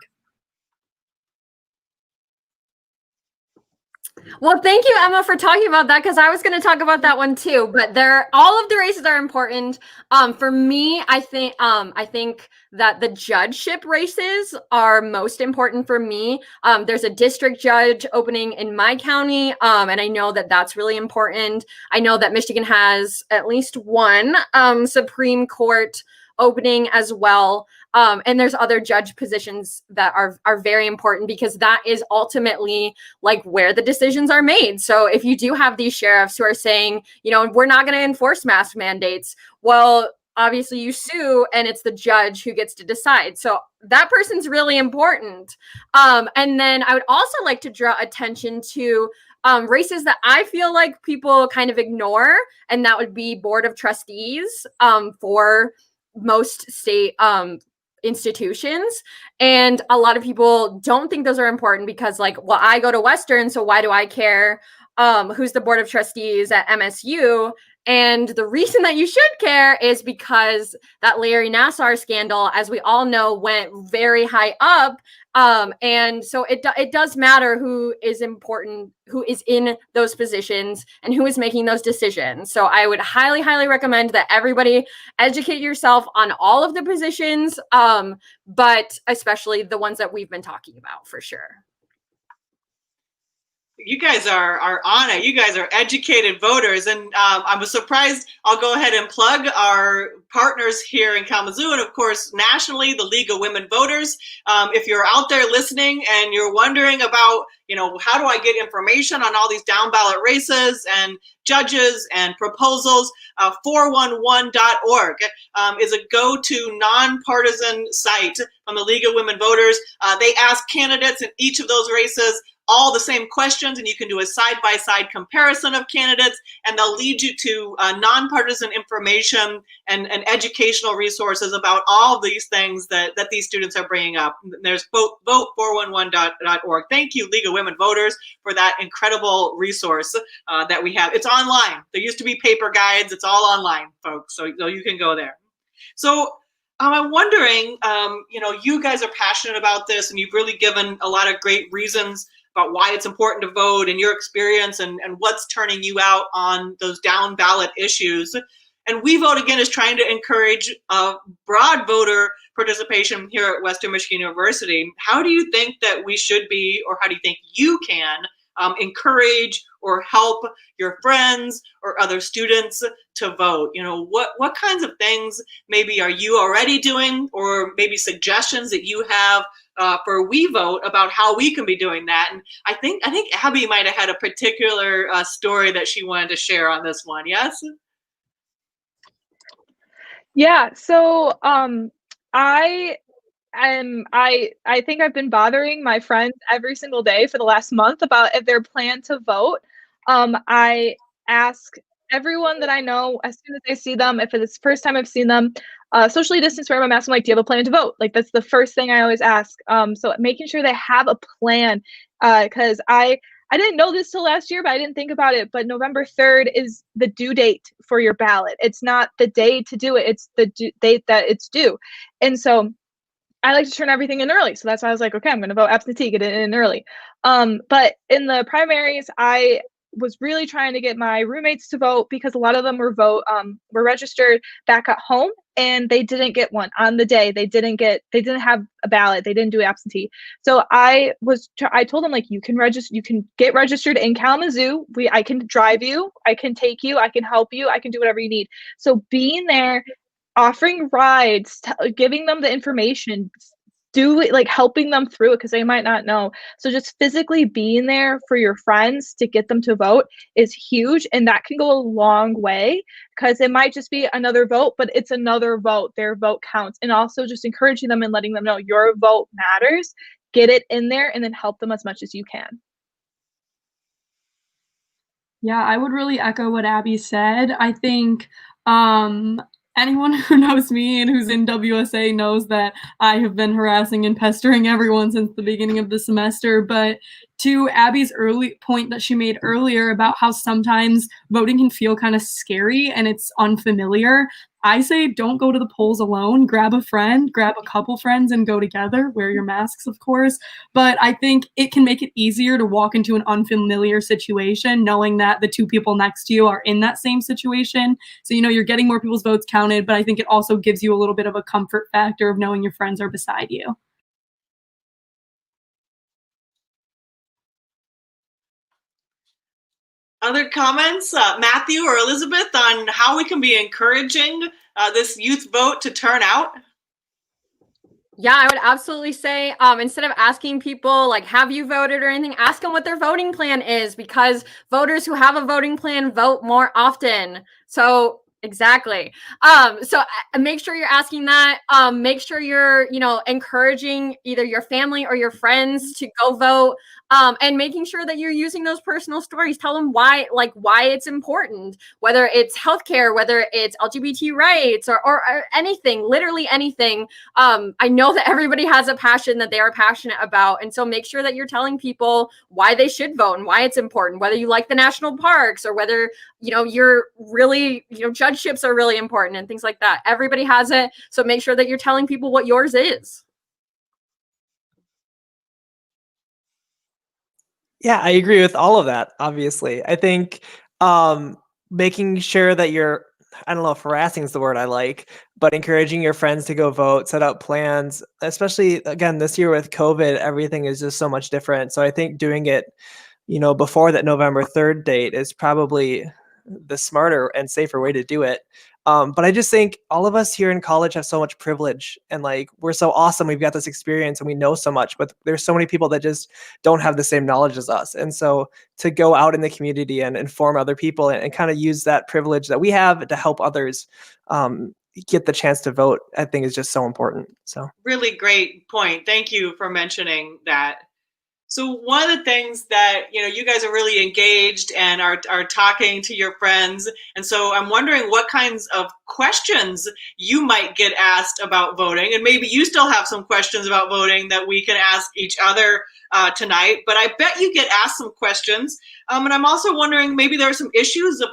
Well, thank you, Emma, for talking about that, because I was going to talk about that one too. But all of the races are important. For me, I think that the judgeship races are most important for me. There's a district judge opening in my county, and I know that that's really important. I know that Michigan has at least one Supreme Court opening as well. And there's other judge positions that are very important because that is ultimately like where the decisions are made. So if you do have these sheriffs who are saying, you know, we're not going to enforce mask mandates, well, obviously you sue and it's the judge who gets to decide. So that person's really important. And then I would also like to draw attention to races that I feel like people kind of ignore, and that would be Board of Trustees for most state institutions. And a lot of people don't think those are important because, like, well, I go to Western, so why do I care who's the Board of Trustees at MSU? And the reason that you should care is because that Larry Nassar scandal, as we all know, went very high up. And so it does matter who is important, who is in those positions and who is making those decisions. So I would highly, highly recommend that everybody educate yourself on all of the positions, but especially the ones that we've been talking about for sure. You guys are on it. You guys are educated voters, and I'm surprised. I'll go ahead and plug our partners here in Kalamazoo, and of course nationally, the League of Women Voters. If you're out there listening and you're wondering about, how do I get information on all these down ballot races and judges and proposals, 411.org is a go-to nonpartisan site from the League of Women Voters. They ask candidates in each of those races all the same questions, and you can do a side-by-side comparison of candidates, and they'll lead you to nonpartisan information and educational resources about all of these things that these students are bringing up. There's vote411.org. Thank you, League of Women Voters, for that incredible resource that we have. It's online. There used to be paper guides. It's all online, folks, so you can go there. So I'm wondering, you guys are passionate about this, and you've really given a lot of great reasons about why it's important to vote and your experience and what's turning you out on those down ballot issues. And We Vote, again, is trying to encourage broad voter participation here at Western Michigan University. How do you think that we should be, or how do you think you can encourage or help your friends or other students to vote? What kinds of things maybe are you already doing, or maybe suggestions that you have for We Vote about how we can be doing that? And I think Abby might have had a particular story that she wanted to share on this one. Yes? Yeah, so I think I've been bothering my friends every single day for the last month about if they're planned to vote. I ask everyone that I know as soon as I see them, if it's the first time I've seen them, socially distanced from, I'm asking, like, do you have a plan to vote? Like, that's the first thing I always ask. So making sure they have a plan, because I didn't know this till last year, but I didn't think about it. But November 3rd is the due date for your ballot. It's not the day to do it. It's the date that it's due. And so I like to turn everything in early. So that's why I was like, okay, I'm going to vote absentee, get it in early. But in the primaries, I was really trying to get my roommates to vote, because a lot of them were registered back at home, and they didn't get one on the day. They didn't have a ballot. They didn't do absentee. So I told them, like, you can get registered in Kalamazoo. I can drive you, I can take you, I can help you, I can do whatever you need. So being there, offering rides, giving them the information, helping them through it, because they might not know. So just physically being there for your friends to get them to vote is huge, and that can go a long way, because it might just be another vote, but it's another vote. Their vote counts. And also just encouraging them and letting them know your vote matters. Get it in there, and then help them as much as you can. Yeah, I would really echo what Abby said. I think anyone who knows me and who's in WSA knows that I have been harassing and pestering everyone since the beginning of the semester. But to Abby's early point that she made earlier about how sometimes voting can feel kind of scary and it's unfamiliar, I say don't go to the polls alone. Grab a friend, grab a couple friends, and go together. Wear your masks, of course. But I think it can make it easier to walk into an unfamiliar situation knowing that the two people next to you are in that same situation. So, you're getting more people's votes counted, but I think it also gives you a little bit of a comfort factor of knowing your friends are beside you. Other comments, Matthew or Elizabeth, on how we can be encouraging this youth vote to turn out? Yeah, I would absolutely say instead of asking people, like, have you voted or anything, ask them what their voting plan is, because voters who have a voting plan vote more often. So exactly. So make sure you're asking that. Make sure you're, encouraging either your family or your friends to go vote. And making sure that you're using those personal stories. Tell them why it's important, whether it's healthcare, whether it's LGBT rights, or anything, literally anything. I know that everybody has a passion that they are passionate about. And so make sure that you're telling people why they should vote and why it's important, whether you like the national parks or whether, you're really, judgeships are really important and things like that. Everybody has it. So make sure that you're telling people what yours is. Yeah, I agree with all of that, obviously. I think making sure that you're, I don't know if harassing is the word I like, but encouraging your friends to go vote, set up plans, especially, again, this year with COVID, everything is just so much different. So I think doing it before that November 3rd date is probably the smarter and safer way to do it. But I just think all of us here in college have so much privilege, and like we're so awesome. We've got this experience and we know so much, but there's so many people that just don't have the same knowledge as us. And so to go out in the community and inform other people and kind of use that privilege that we have to help others get the chance to vote, I think is just so important. So really great point. Thank you for mentioning that. So one of the things that, you guys are really engaged and are talking to your friends. And so I'm wondering what kinds of questions you might get asked about voting. And maybe you still have some questions about voting that we can ask each other tonight. But I bet you get asked some questions. And I'm also wondering, maybe there are some issues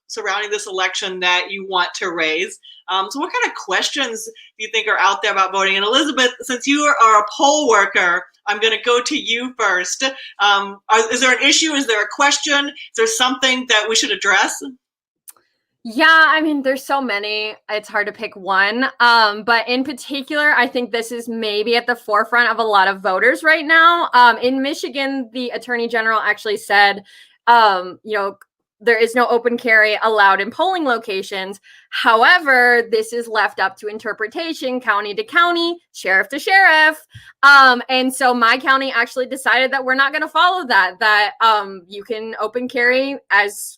surrounding this election that you want to raise. So what kind of questions do you think are out there about voting? And Elizabeth, since you are a poll worker, I'm going to go to you first. Is there an issue? Is there a question? Is there something that we should address? Yeah, I mean, there's so many. It's hard to pick one. But in particular, I think this is maybe at the forefront of a lot of voters right now. In Michigan, the Attorney General actually said, there is no open carry allowed in polling locations. However, this is left up to interpretation, county to county, sheriff to sheriff. And so my county actually decided that we're not going to follow that you can open carry as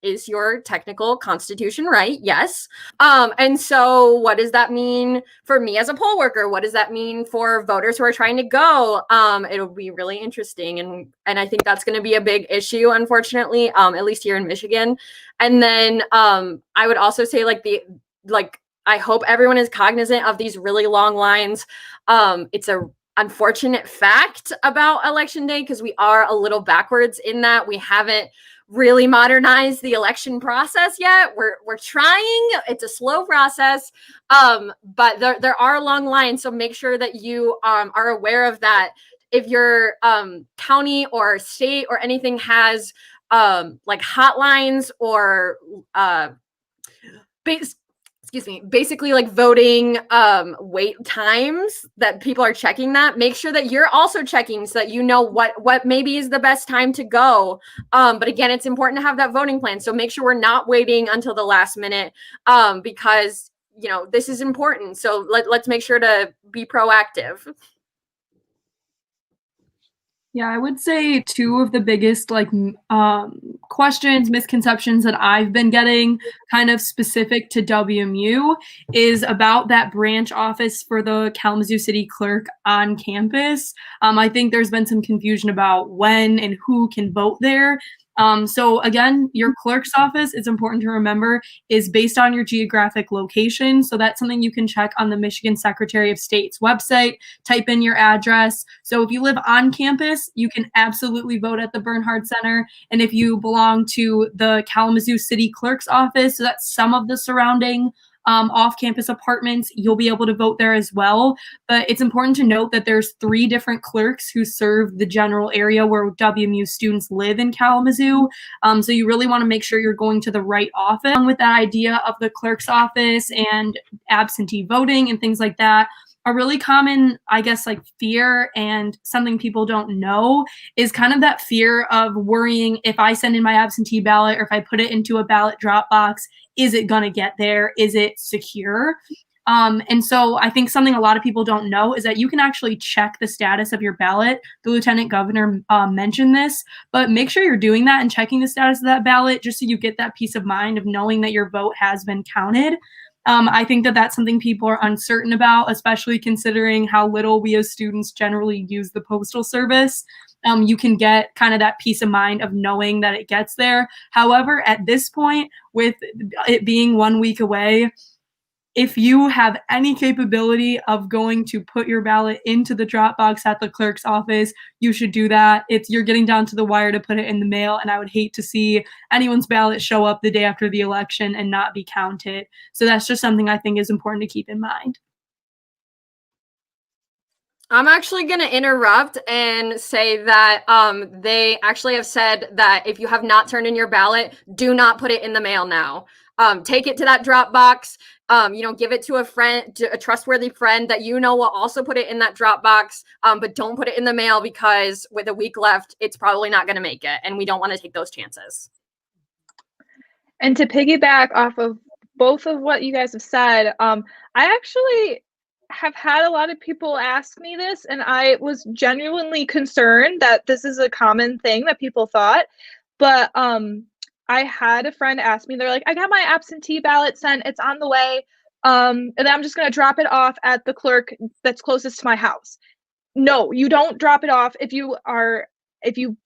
is your technical constitution right? Yes. And so what does that mean for me as a poll worker? What does that mean for voters who are trying to go? It'll be really interesting. And I think that's going to be a big issue, unfortunately, at least here in Michigan. And then I would also say I hope everyone is cognizant of these really long lines. It's a unfortunate fact about Election Day because we are a little backwards in that we haven't really modernize the election process yet. We're trying. It's a slow process, but there are long lines. So make sure that you are aware of that. If your county or state or anything has hotlines or basically like voting wait times that people are checking, that make sure that you're also checking so that you know what maybe is the best time to go. But again, it's important to have that voting plan. So make sure we're not waiting until the last minute because this is important. So let's make sure to be proactive. Yeah, I would say two of the biggest questions, misconceptions that I've been getting kind of specific to WMU is about that branch office for the Kalamazoo City Clerk on campus. I think there's been some confusion about when and who can vote there. So again, your clerk's office, it's important to remember, is based on your geographic location. So that's something you can check on the Michigan Secretary of State's website, type in your address. So if you live on campus, you can absolutely vote at the Bernhard Center. And if you belong to the Kalamazoo City Clerk's office, so that's some of the surrounding off-campus apartments, you'll be able to vote there as well. But it's important to note that there's 3 different clerks who serve the general area where WMU students live in Kalamazoo. So you really want to make sure you're going to the right office. With that idea of the clerk's office and absentee voting and things like that, a really common, fear and something people don't know is kind of that fear of worrying if I send in my absentee ballot or if I put it into a ballot drop box, is it going to get there? Is it secure? And so I think something a lot of people don't know is that you can actually check the status of your ballot. The Lieutenant Governor mentioned this, but make sure you're doing that and checking the status of that ballot just so you get that peace of mind of knowing that your vote has been counted. I think that that's something people are uncertain about, especially considering how little we as students generally use the postal service. You can get kind of that peace of mind of knowing that it gets there. However, at this point, with it being 1 week away, if you have any capability of going to put your ballot into the drop box at the clerk's office, you should do that. You're getting down to the wire to put it in the mail, and I would hate to see anyone's ballot show up the day after the election and not be counted. So that's just something I think is important to keep in mind. I'm actually going to interrupt and say that they actually have said that if you have not turned in your ballot, do not put it in the mail now. Take it to that drop box. Give it to a friend, to a trustworthy friend that will also put it in that drop box, but don't put it in the mail because with a week left, it's probably not going to make it, and we don't want to take those chances. And to piggyback off of both of what you guys have said, I actually have had a lot of people ask me this, and I was genuinely concerned that this is a common thing that people thought. But I had a friend ask me, they're like, I got my absentee ballot sent, it's on the way, and I'm just going to drop it off at the clerk that's closest to my house. No, you don't drop it off if you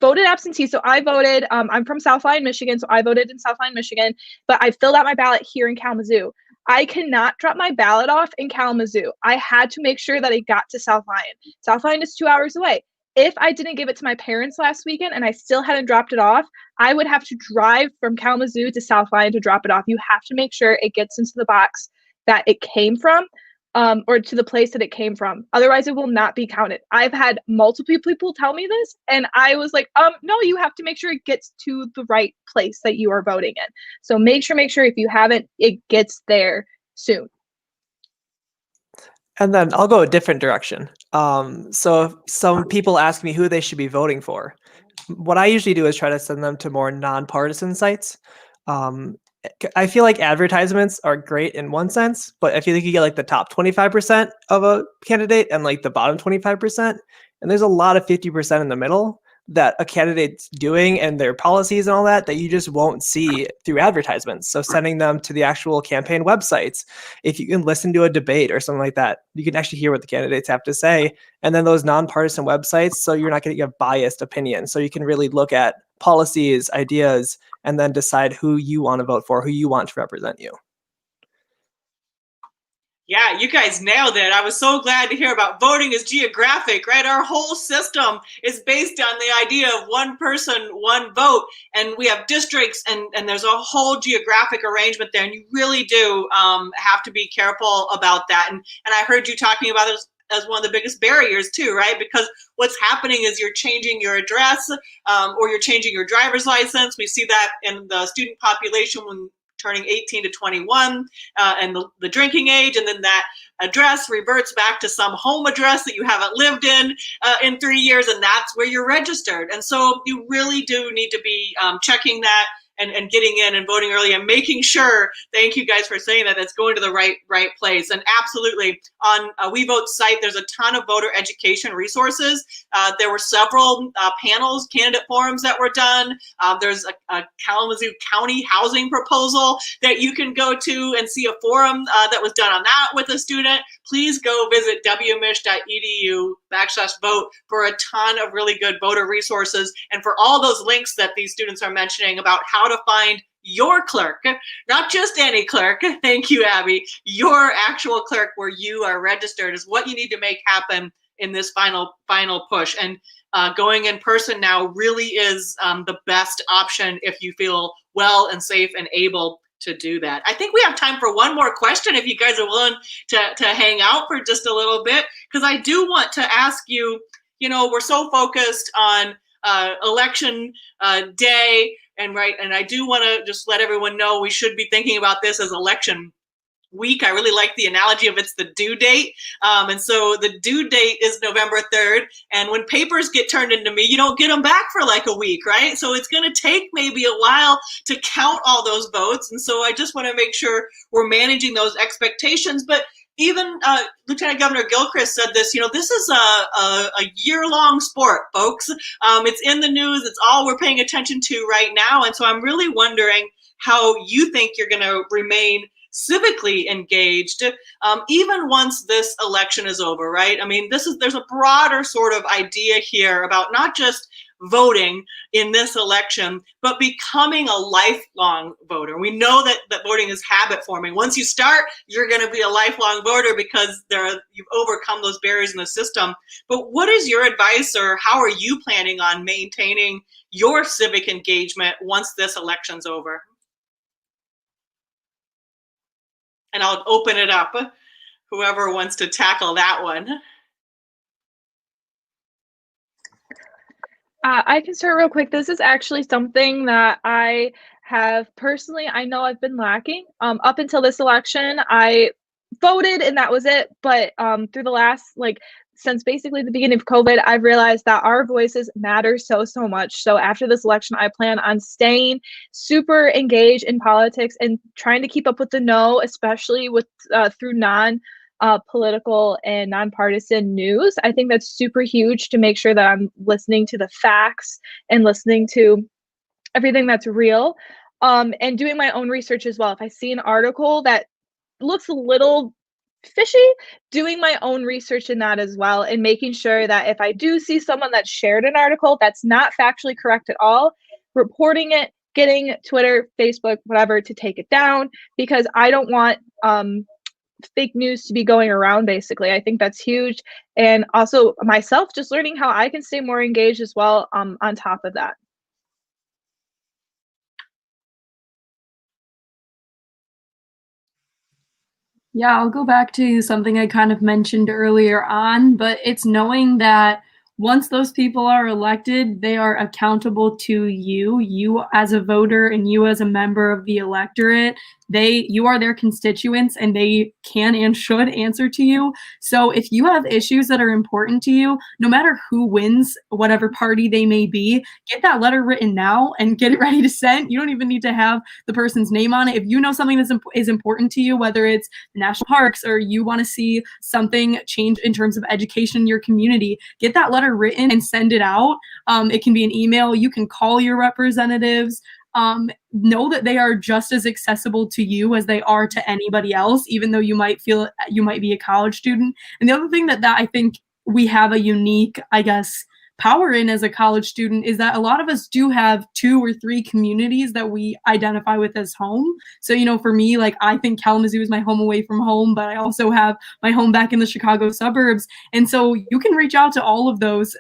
voted absentee. So I voted, I'm from South Lyon, Michigan, so I voted in South Lyon, Michigan, but I filled out my ballot here in Kalamazoo. I cannot drop my ballot off in Kalamazoo. I had to make sure that it got to South Lyon. South Lyon is 2 hours away. If I didn't give it to my parents last weekend and I still hadn't dropped it off, I would have to drive from Kalamazoo to South Lyon to drop it off. You have to make sure it gets into the box that it came from, or to the place that it came from. Otherwise, it will not be counted. I've had multiple people tell me this, and I was like, no, you have to make sure it gets to the right place that you are voting in. So make sure if you haven't, it gets there soon. And then I'll go a different direction. So if some people ask me who they should be voting for, what I usually do is try to send them to more nonpartisan sites. I feel like advertisements are great in one sense, but I feel like you get like the top 25% of a candidate and like the bottom 25%. And there's a lot of 50% in the middle that a candidate's doing and their policies and all that you just won't see through advertisements. So sending them to the actual campaign websites, if you can listen to a debate or something like that, you can actually hear what the candidates have to say. And then those nonpartisan websites, so you're not going to get biased opinion. So you can really look at policies, ideas, and then decide who you want to vote for, who you want to represent you. Yeah, you guys nailed it. I was so glad to hear about voting is geographic, right? Our whole system is based on the idea of one person, one vote. And we have districts and there's a whole geographic arrangement there. And you really do have to be careful about that. And I heard you talking about it as one of the biggest barriers too, right? Because what's happening is you're changing your address or you're changing your driver's license. We see that in the student population when turning 18 to 21 and the drinking age, and then that address reverts back to some home address that you haven't lived in 3 years, and that's where you're registered. And so you really do need to be checking that and getting in and voting early and making sure, thank you guys for saying that, it's going to the right place. And absolutely, on We Vote's site, there's a ton of voter education resources. There were several panels, candidate forums that were done. There's a Kalamazoo County housing proposal that you can go to and see a forum that was done on that with a student. Please go visit wmich.edu/vote for a ton of really good voter resources and for all those links that these students are mentioning about how to find your clerk, not just any clerk. Thank you, Abby. Your actual clerk where you are registered is what you need to make happen in this final push. And going in person now really is the best option if you feel well and safe and able to do that. I think we have time for one more question if you guys are willing to hang out for just a little bit, because I do want to ask you, we're so focused on election day, and I do want to just let everyone know we should be thinking about this as election week. I really like the analogy of it's the due date. And so the due date is November 3rd. And when papers get turned into me, you don't get them back for like a week, right? So it's going to take maybe a while to count all those votes. And so I just want to make sure we're managing those expectations. But even Lieutenant Governor Gilchrist said this, this is a year-long sport, folks. It's in the news. It's all we're paying attention to right now. And so I'm really wondering how you think you're going to remain civically engaged, even once this election is over, right? I mean, there's a broader sort of idea here about not just voting in this election, but becoming a lifelong voter. We know that voting is habit forming. Once you start, you're going to be a lifelong voter because you've overcome those barriers in the system. But what is your advice, or how are you planning on maintaining your civic engagement once this election's over? And I'll open it up, whoever wants to tackle that one. I can start real quick. This is actually something that I have personally, I know I've been lacking. Up until this election, I voted and that was it. But through the last, like, since basically the beginning of COVID, I've realized that our voices matter so, so much. So after this election, I plan on staying super engaged in politics and trying to keep up with the know, especially with through political and nonpartisan news. I think that's super huge to make sure that I'm listening to the facts and listening to everything that's real, and doing my own research as well. If I see an article that looks a little fishy, doing my own research in that as well, and making sure that if I do see someone that shared an article that's not factually correct at all, reporting it, getting Twitter, Facebook, whatever to take it down, because I don't want fake news to be going around. Basically, I think that's huge. And also myself just learning how I can stay more engaged as well, on top of that. Yeah, I'll go back to something I kind of mentioned earlier on, but it's knowing that once those people are elected, they are accountable to you, you as a voter and you as a member of the electorate. You are their constituents and they can and should answer to you. So if you have issues that are important to you, no matter who wins, whatever party they may be, get that letter written now and get it ready to send. You don't even need to have the person's name on it. If you know something that is important to you, whether it's national parks or you want to see something change in terms of education in your community, get that letter written and send it out. It can be an email. You can call your representatives. Know that they are just as accessible to you as they are to anybody else, even though you might feel you might be a college student. And the other thing that I think we have a unique, I guess, power in as a college student is that a lot of us do have 2 or 3 communities that we identify with as home. So, for me, like, I think Kalamazoo is my home away from home, but I also have my home back in the Chicago suburbs. And so you can reach out to all of those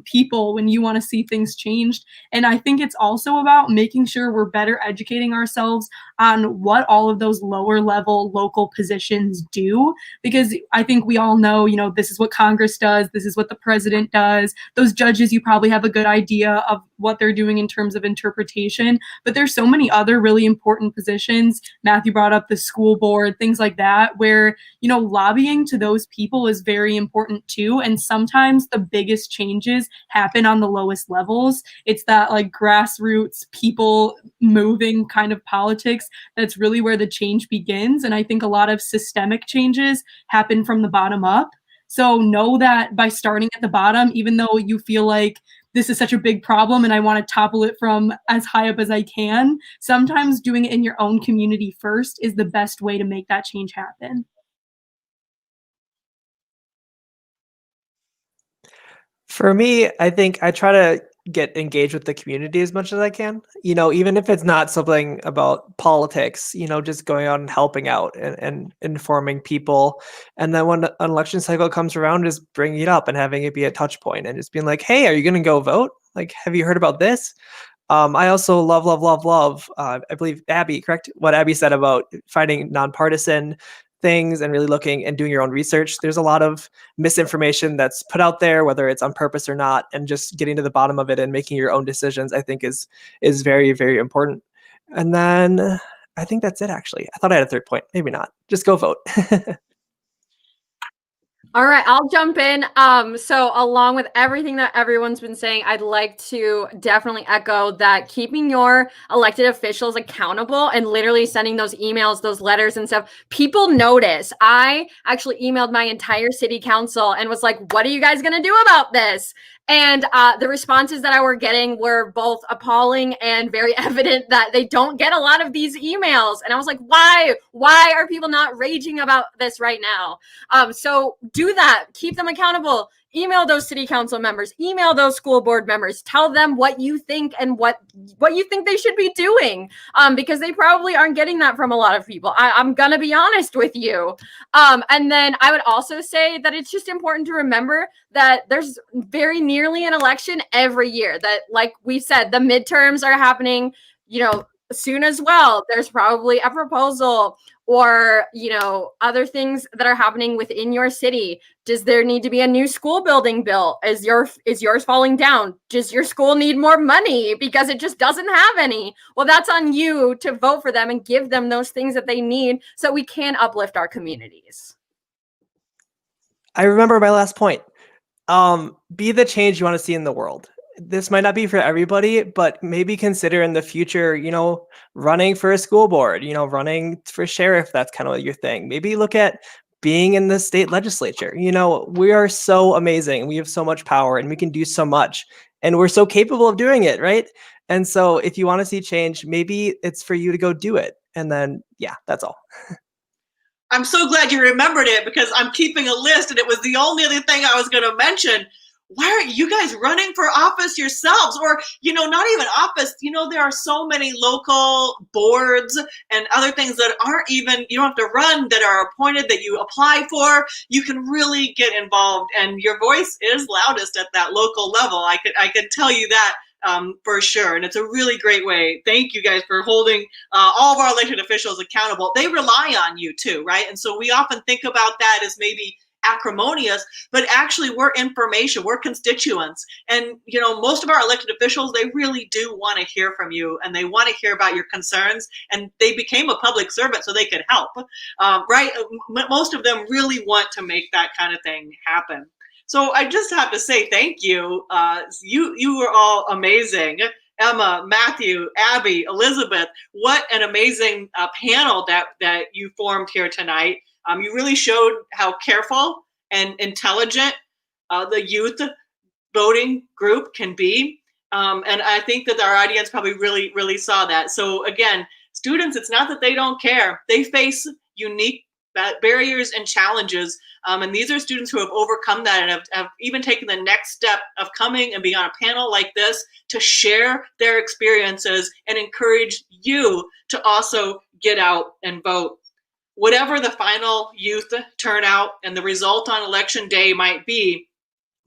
people when you want to see things changed. And I think it's also about making sure we're better educating ourselves on what all of those lower level local positions do, because I think we all know, this is what Congress does, this is what the president does. Those judges, you probably have a good idea of what they're doing in terms of interpretation, but there's so many other really important positions. Matthew brought up the school board, things like that, where, lobbying to those people is very important too. And sometimes the biggest changes happen on the lowest levels. It's that, like, grassroots people moving kind of politics that's really where the change begins. And I think a lot of systemic changes happen from the bottom up. So know that by starting at the bottom, even though you feel like this is such a big problem and I want to topple it from as high up as I can, sometimes doing it in your own community first is the best way to make that change happen. For me, I think I try to get engaged with the community as much as I can. Even if it's not something about politics, just going out and helping out and informing people. And then when an election cycle comes around, just bringing it up and having it be a touch point and just being like, hey, are you going to go vote? Like, have you heard about this? I also love, I believe Abby, correct? What Abby said about finding nonpartisan things and really looking and doing your own research. There's a lot of misinformation that's put out there, whether it's on purpose or not, and just getting to the bottom of it and making your own decisions, I think is very, very important. And then I think that's it, actually. I thought I had a third point. Maybe not. Just go vote. All right, I'll jump in. So along with everything that everyone's been saying, I'd like to definitely echo that keeping your elected officials accountable and literally sending those emails, those letters and stuff. People notice. I actually emailed my entire city council and was like, what are you guys going to do about this? And the responses that I were getting were both appalling and very evident that they don't get a lot of these emails. And I was like, why? Why are people not raging about this right now? So do that. Keep them accountable. Email those city council members. Email those school board members. Tell them what you think and what you think they should be doing, because they probably aren't getting that from a lot of people. I'm going to be honest with you. And then I would also say that it's just important to remember that there's very nearly an election every year. That, like we said, the midterms are happening, soon as well, there's probably a proposal or, other things that are happening within your city. Does there need to be a new school building built? Is yours falling down? Does your school need more money because it just doesn't have any? Well, that's on you to vote for them and give them those things that they need so we can uplift our communities. I remember my last point. Be the change you want to see in the world. This might not be for everybody, but maybe consider in the future, running for a school board, running for sheriff. That's kind of your thing. Maybe look at being in the state legislature. We are so amazing. We have so much power and we can do so much and we're so capable of doing it. Right. And so if you want to see change, maybe it's for you to go do it. And then, yeah, that's all. I'm so glad you remembered it because I'm keeping a list and it was the only other thing I was going to mention. Why aren't you guys running for office yourselves? Or, not even office, there are so many local boards and other things that aren't even, you don't have to run, that are appointed, that you apply for. You can really get involved and your voice is loudest at that local level. I could tell you that for sure. And it's a really great way. Thank you guys for holding all of our elected officials accountable. They rely on you too, right? And so we often think about that as maybe acrimonious, but actually we're information, we're constituents. And, most of our elected officials, they really do want to hear from you and they want to hear about your concerns, and they became a public servant so they could help, right? Most of them really want to make that kind of thing happen. So I just have to say thank you. You were all amazing. Emma, Matthew, Abby, Elizabeth, what an amazing panel that you formed here tonight. You really showed how careful and intelligent the youth voting group can be. And I think that our audience probably really, really saw that. So again, students, it's not that they don't care. They face unique barriers and challenges. And these are students who have overcome that and have even taken the next step of coming and being on a panel like this to share their experiences and encourage you to also get out and vote. Whatever the final youth turnout and the result on election day might be,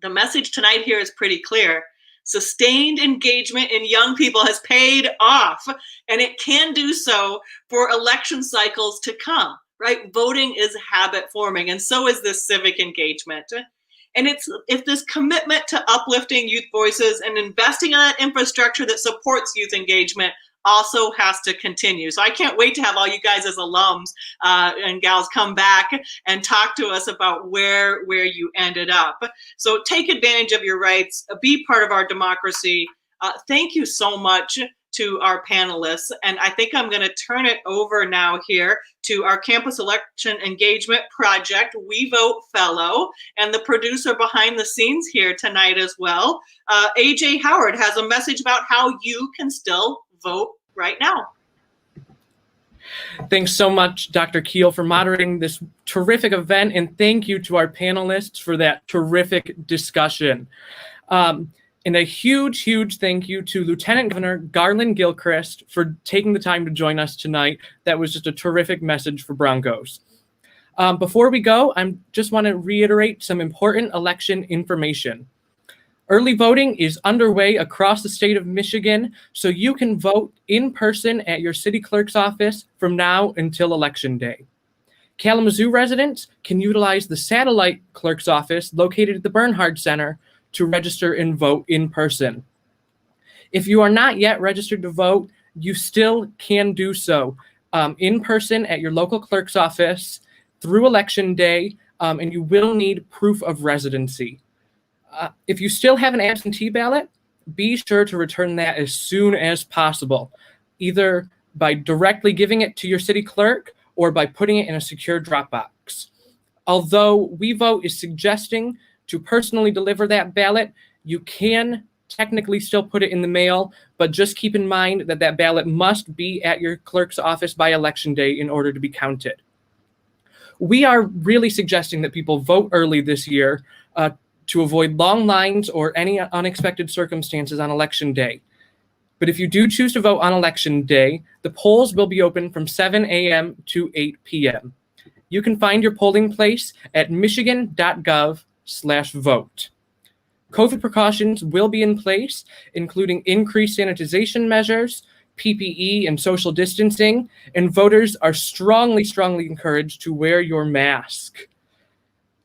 the message tonight here is pretty clear. Sustained engagement in young people has paid off, and it can do so for election cycles to come, right? Voting is habit forming, and so is this civic engagement. And it's this commitment to uplifting youth voices and investing in that infrastructure that supports youth engagement also has to continue. So I can't wait to have all you guys as alums and gals come back and talk to us about where you ended up. So take advantage of your rights, be part of our democracy. Thank you so much to our panelists. And I think I'm going to turn it over now here to our Campus Election Engagement Project We Vote Fellow and the producer behind the scenes here tonight as well. AJ Howard has a message about how you can still vote right now. Thanks so much, Dr. Keel, for moderating this terrific event, and thank you to our panelists for that terrific discussion. And a huge, huge thank you to Lieutenant Governor Garlin Gilchrist for taking the time to join us tonight. That was just a terrific message for Broncos. Before we go, I just want to reiterate some important election information. Early voting is underway across the state of Michigan, so you can vote in person at your city clerk's office from now until Election Day. Kalamazoo residents can utilize the satellite clerk's office located at the Bernhard Center to register and vote in person. If you are not yet registered to vote, you still can do so in person at your local clerk's office through Election Day, and you will need proof of residency. If you still have an absentee ballot, be sure to return that as soon as possible, either by directly giving it to your city clerk or by putting it in a secure drop box. Although We Vote is suggesting to personally deliver that ballot, you can technically still put it in the mail, but just keep in mind that that ballot must be at your clerk's office by Election Day in order to be counted. We are really suggesting that people vote early this year to avoid long lines or any unexpected circumstances on Election Day. But if you do choose to vote on Election Day, the polls will be open from 7 a.m. to 8 p.m. You can find your polling place at michigan.gov/vote. COVID precautions will be in place, including increased sanitization measures, PPE and social distancing, and voters are strongly, strongly encouraged to wear your mask.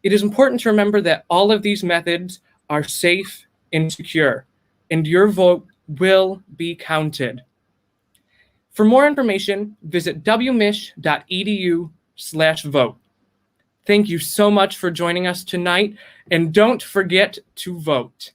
It is important to remember that all of these methods are safe and secure, and your vote will be counted. For more information, visit wmich.edu/vote. Thank you so much for joining us tonight, and don't forget to vote.